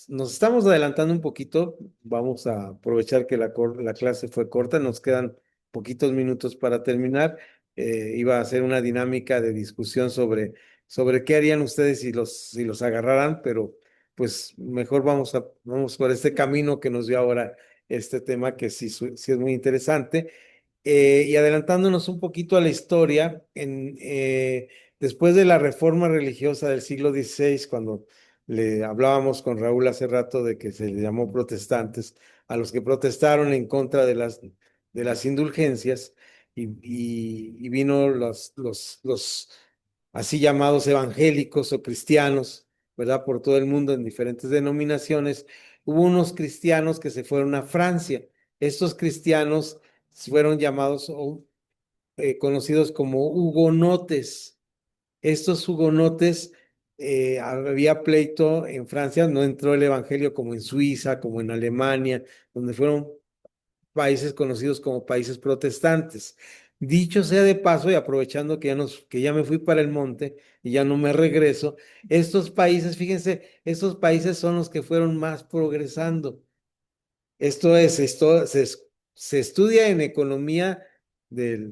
nos estamos adelantando un poquito, vamos a aprovechar que la clase fue corta, nos quedan poquitos minutos para terminar. Iba a hacer una dinámica de discusión sobre qué harían ustedes si los agarraran, pero pues mejor vamos por este camino que nos dio ahora este tema que sí es muy interesante. Y adelantándonos un poquito a la historia, después de la reforma religiosa del siglo XVI, cuando le hablábamos con Raúl hace rato de que se le llamó protestantes, a los que protestaron en contra de las indulgencias, y vino los así llamados evangélicos o cristianos, ¿verdad? Por todo el mundo en diferentes denominaciones. Hubo unos cristianos que se fueron a Francia. Estos cristianos fueron llamados o conocidos como hugonotes. Estos hugonotes, había pleito en Francia, no entró el evangelio como en Suiza, como en Alemania, donde fueron países conocidos como países protestantes. Dicho sea de paso, y aprovechando que ya me fui para el monte y ya no me regreso, estos países, fíjense, estos países son los que fueron más progresando. Esto se estudia en economía del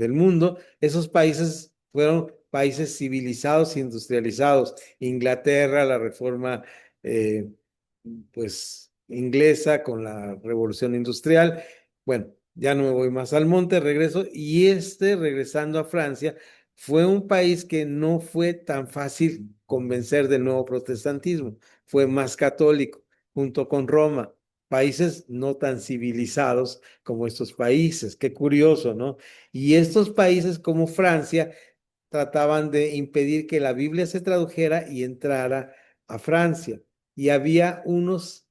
mundo. Esos países fueron países civilizados e industrializados. Inglaterra, la reforma pues inglesa con la revolución industrial. Bueno, ya no me voy más al monte, regreso. Y regresando a Francia, fue un país que no fue tan fácil convencer del nuevo protestantismo, fue más católico, junto con Roma, países no tan civilizados como estos países. Qué curioso, ¿no? Y estos países como Francia trataban de impedir que la Biblia se tradujera y entrara a Francia. Y había unos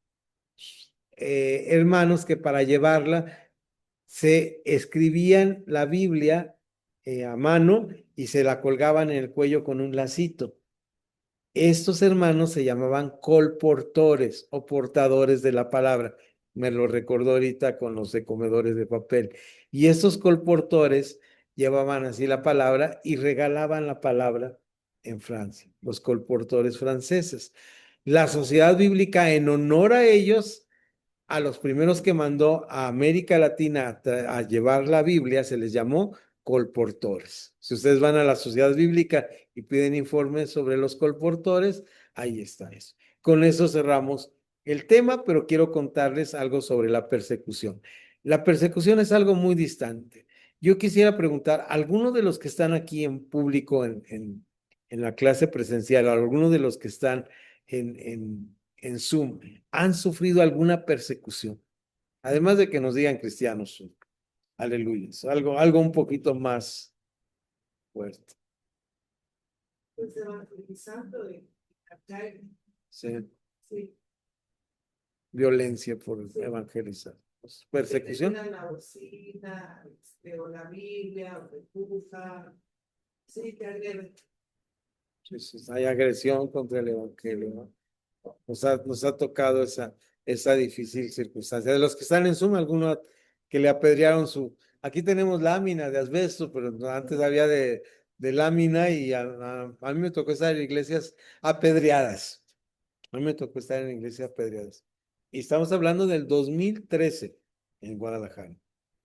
hermanos que para llevarla se escribían la Biblia a mano y se la colgaban en el cuello con un lacito. Estos hermanos se llamaban colportores o portadores de la palabra. Me lo recordó ahorita con los de comedores de papel. Y estos colportores llevaban así la palabra y regalaban la palabra en Francia, los colportores franceses. La Sociedad Bíblica, en honor a ellos, a los primeros que mandó a América Latina a llevar la Biblia, se les llamó colportores. Si ustedes van a la Sociedad Bíblica y piden informes sobre los colportores, ahí está eso. Con eso cerramos el tema, pero quiero contarles algo sobre la persecución. La persecución es algo muy distante. Yo quisiera preguntar, ¿alguno de los que están aquí en público en la clase presencial, alguno de los que están en Zoom, han sufrido alguna persecución? Además de que nos digan cristianos, aleluya, algo un poquito más fuerte. Pues evangelizando acá. Sí, Sí. violencia por Sí. evangelizar. Pues, persecución. Que te tiran la bocina, o la Biblia, o te empujan. Sí, te agreden. Sí, sí, hay agresión contra el evangelio, ¿no? Nos ha tocado esa difícil circunstancia. De los que están en Zoom, algunos que le apedrearon aquí tenemos lámina de asbesto, pero antes había de lámina y a mí me tocó estar en iglesias apedreadas. A mí me tocó estar en iglesias apedreadas. Y estamos hablando del 2013 en Guadalajara,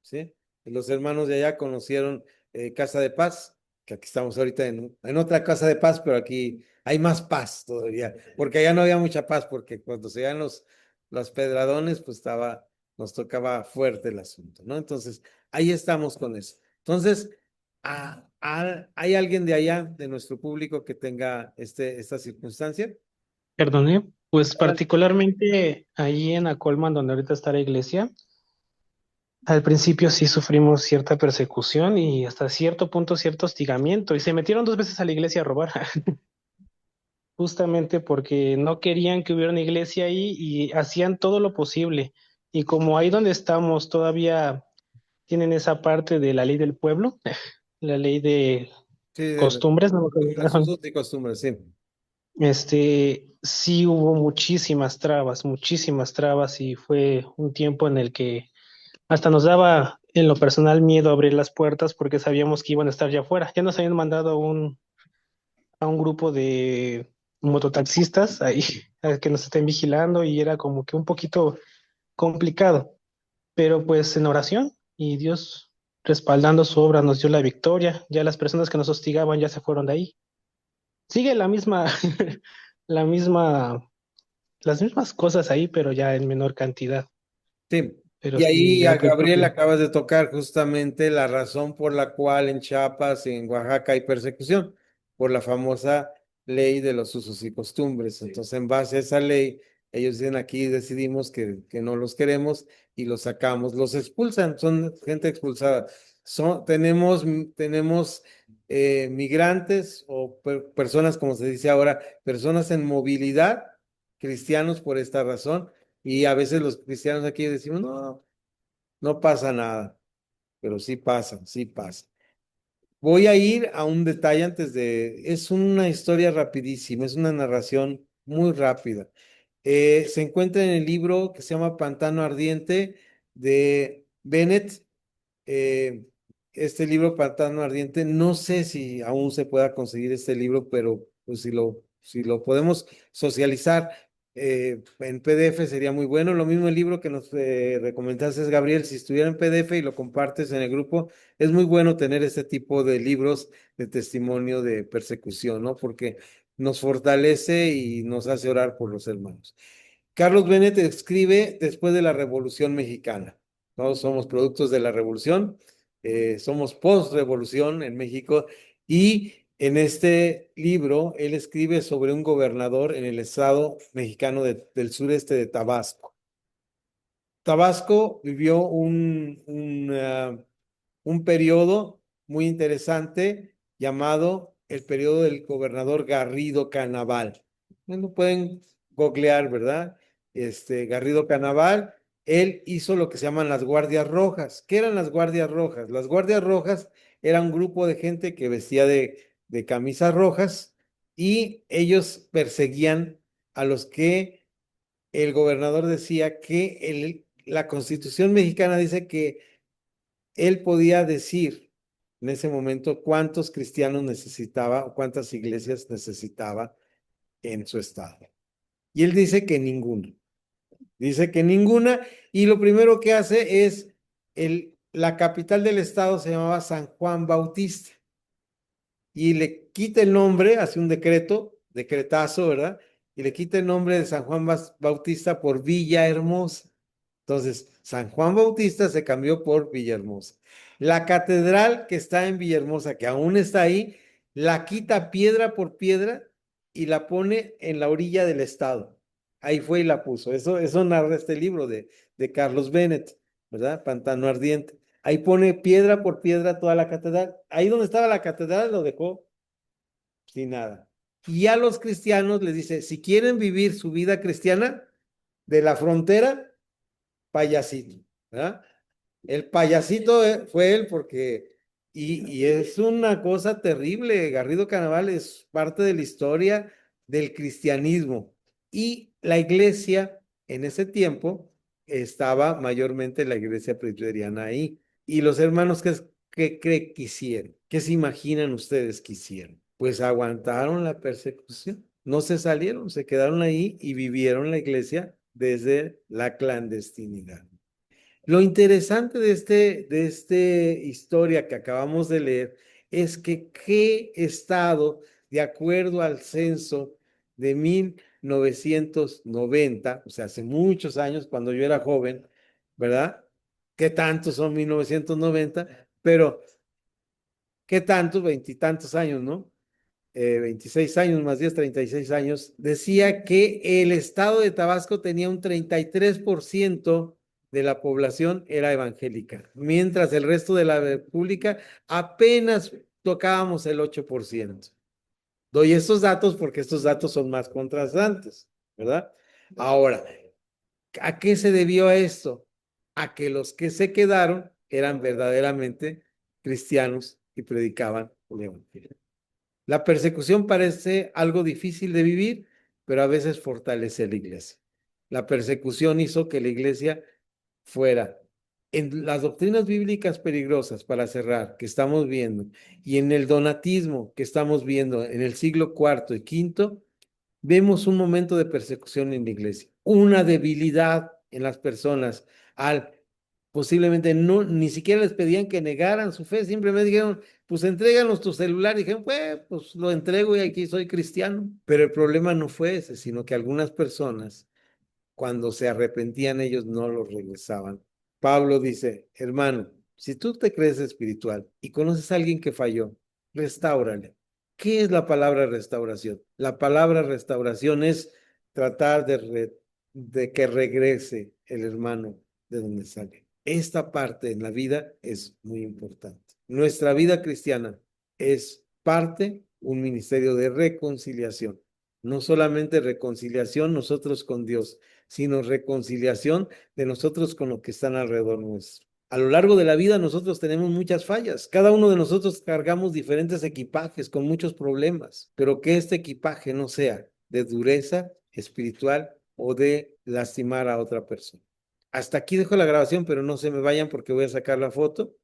¿sí? Los hermanos de allá conocieron Casa de Paz, que aquí estamos ahorita en otra Casa de Paz, pero aquí hay más paz todavía, porque allá no había mucha paz, porque cuando se iban los pedradones, pues nos tocaba fuerte el asunto, ¿no? Entonces, ahí estamos con eso. Entonces, ¿hay alguien de allá, de nuestro público, que tenga esta circunstancia? Perdone, pues particularmente ahí en Acolman, donde ahorita está la iglesia, al principio sí sufrimos cierta persecución y hasta cierto punto cierto hostigamiento. Y se metieron 2 veces a la iglesia a robar, justamente porque no querían que hubiera una iglesia ahí y hacían todo lo posible. Y como ahí donde estamos todavía tienen esa parte de la ley del pueblo, la ley de Sí, de costumbres, no me las acuerdo. usos y costumbres, sí. Sí hubo muchísimas trabas y fue un tiempo en el que hasta nos daba en lo personal miedo abrir las puertas porque sabíamos que iban a estar ya afuera. Ya nos habían mandado a un grupo de mototaxistas ahí a que nos estén vigilando y era como que un poquito complicado, pero pues en oración y Dios respaldando su obra nos dio la victoria. Ya las personas que nos hostigaban ya se fueron de ahí. Sigue la misma, la misma las mismas cosas ahí, pero ya en menor cantidad. Sí, Pero y ahí sí, a al Gabriel principio. acabas de tocar justamente la razón por la cual en Chiapas y en Oaxaca hay persecución, por la famosa ley de los usos y costumbres. Entonces, en base a esa ley, ellos dicen aquí decidimos que no los queremos y los sacamos, los expulsan, son gente expulsada. Tenemos migrantes o personas, como se dice ahora, personas en movilidad, cristianos por esta razón. Y a veces los cristianos aquí decimos, no, no pasa nada, pero sí pasa, sí pasa. Voy a ir a un detalle es una historia rapidísima, es una narración muy rápida. Se encuentra en el libro que se llama Pantano Ardiente de Bennett. Eh, este libro, Pantano Ardiente, no sé si aún se pueda conseguir este libro, pero pues si lo podemos socializar, en PDF sería muy bueno. Lo mismo el libro que nos recomendaste, Gabriel, si estuviera en PDF y lo compartes en el grupo, es muy bueno tener este tipo de libros de testimonio de persecución, ¿no? Porque nos fortalece y nos hace orar por los hermanos. Carlos Bennett escribe después de la Revolución Mexicana. Todos somos productos de la Revolución, somos post-revolución en México, y en este libro él escribe sobre un gobernador en el estado mexicano del sureste de Tabasco. Tabasco vivió un periodo muy interesante llamado el periodo del gobernador Garrido Canaval. Lo pueden googlear, ¿verdad? Garrido Canaval, él hizo lo que se llaman las Guardias Rojas. ¿Qué eran las Guardias Rojas? Las Guardias Rojas era un grupo de gente que vestía de camisas rojas y ellos perseguían a los que el gobernador decía que la Constitución mexicana dice que él podía decir en ese momento cuántos cristianos necesitaba o cuántas iglesias necesitaba en su estado. Y él dice que ninguna. Dice que ninguna, y lo primero que hace es, la capital del estado se llamaba San Juan Bautista, y le quita el nombre, hace un decretazo, ¿verdad? Y le quita el nombre de San Juan Bautista por Villahermosa. Entonces, San Juan Bautista se cambió por Villahermosa. La catedral que está en Villahermosa, que aún está ahí, la quita piedra por piedra y la pone en la orilla del estado. Ahí fue y la puso. Eso narra este libro de Carlos Bennett, ¿verdad? Pantano Ardiente. Ahí pone piedra por piedra toda la catedral. Ahí donde estaba la catedral lo dejó sin nada. Y a los cristianos les dice, si quieren vivir su vida cristiana, de la frontera, payasito, ¿verdad? El payasito fue él porque, y es una cosa terrible, Garrido Canaval es parte de la historia del cristianismo, y la iglesia en ese tiempo estaba mayormente la iglesia presbiteriana ahí, y los hermanos que quisieron, ¿qué se imaginan ustedes que hicieron? Pues aguantaron la persecución, no se salieron, se quedaron ahí y vivieron la iglesia desde la clandestinidad. Lo interesante de esta historia que acabamos de leer es que qué estado, de acuerdo al censo de 1990, o sea, hace muchos años, cuando yo era joven, ¿verdad? ¿Qué tantos son 1990? Pero, ¿qué tantos? Veintitantos años, ¿no? 26 años más 10, 36 años, decía que el estado de Tabasco tenía un 33% de la población era evangélica, mientras el resto de la república apenas tocábamos el 8%. Doy estos datos porque estos datos son más contrastantes, ¿verdad? Ahora, ¿a qué se debió esto? A que los que se quedaron eran verdaderamente cristianos y predicaban el evangelio. La persecución parece algo difícil de vivir, pero a veces fortalece la iglesia. La persecución hizo que la iglesia fuera, en las doctrinas bíblicas peligrosas, para cerrar, que estamos viendo, y en el donatismo que estamos viendo en el siglo IV y V, vemos un momento de persecución en la iglesia, una debilidad en las personas posiblemente ni siquiera les pedían que negaran su fe, simplemente dijeron, pues entréganos tu celular, y dijeron, pues lo entrego y aquí soy cristiano. Pero el problema no fue ese, sino que algunas personas, cuando se arrepentían, ellos no lo regresaban. Pablo dice, hermano, si tú te crees espiritual y conoces a alguien que falló, restáurale. ¿Qué es la palabra restauración? La palabra restauración es tratar de que regrese el hermano de donde sale. Esta parte en la vida es muy importante. Nuestra vida cristiana es un ministerio de reconciliación. No solamente reconciliación nosotros con Dios, sino reconciliación de nosotros con lo que están alrededor nuestro. A lo largo de la vida nosotros tenemos muchas fallas. Cada uno de nosotros cargamos diferentes equipajes con muchos problemas, pero que este equipaje no sea de dureza espiritual o de lastimar a otra persona. Hasta aquí dejo la grabación, pero no se me vayan porque voy a sacar la foto.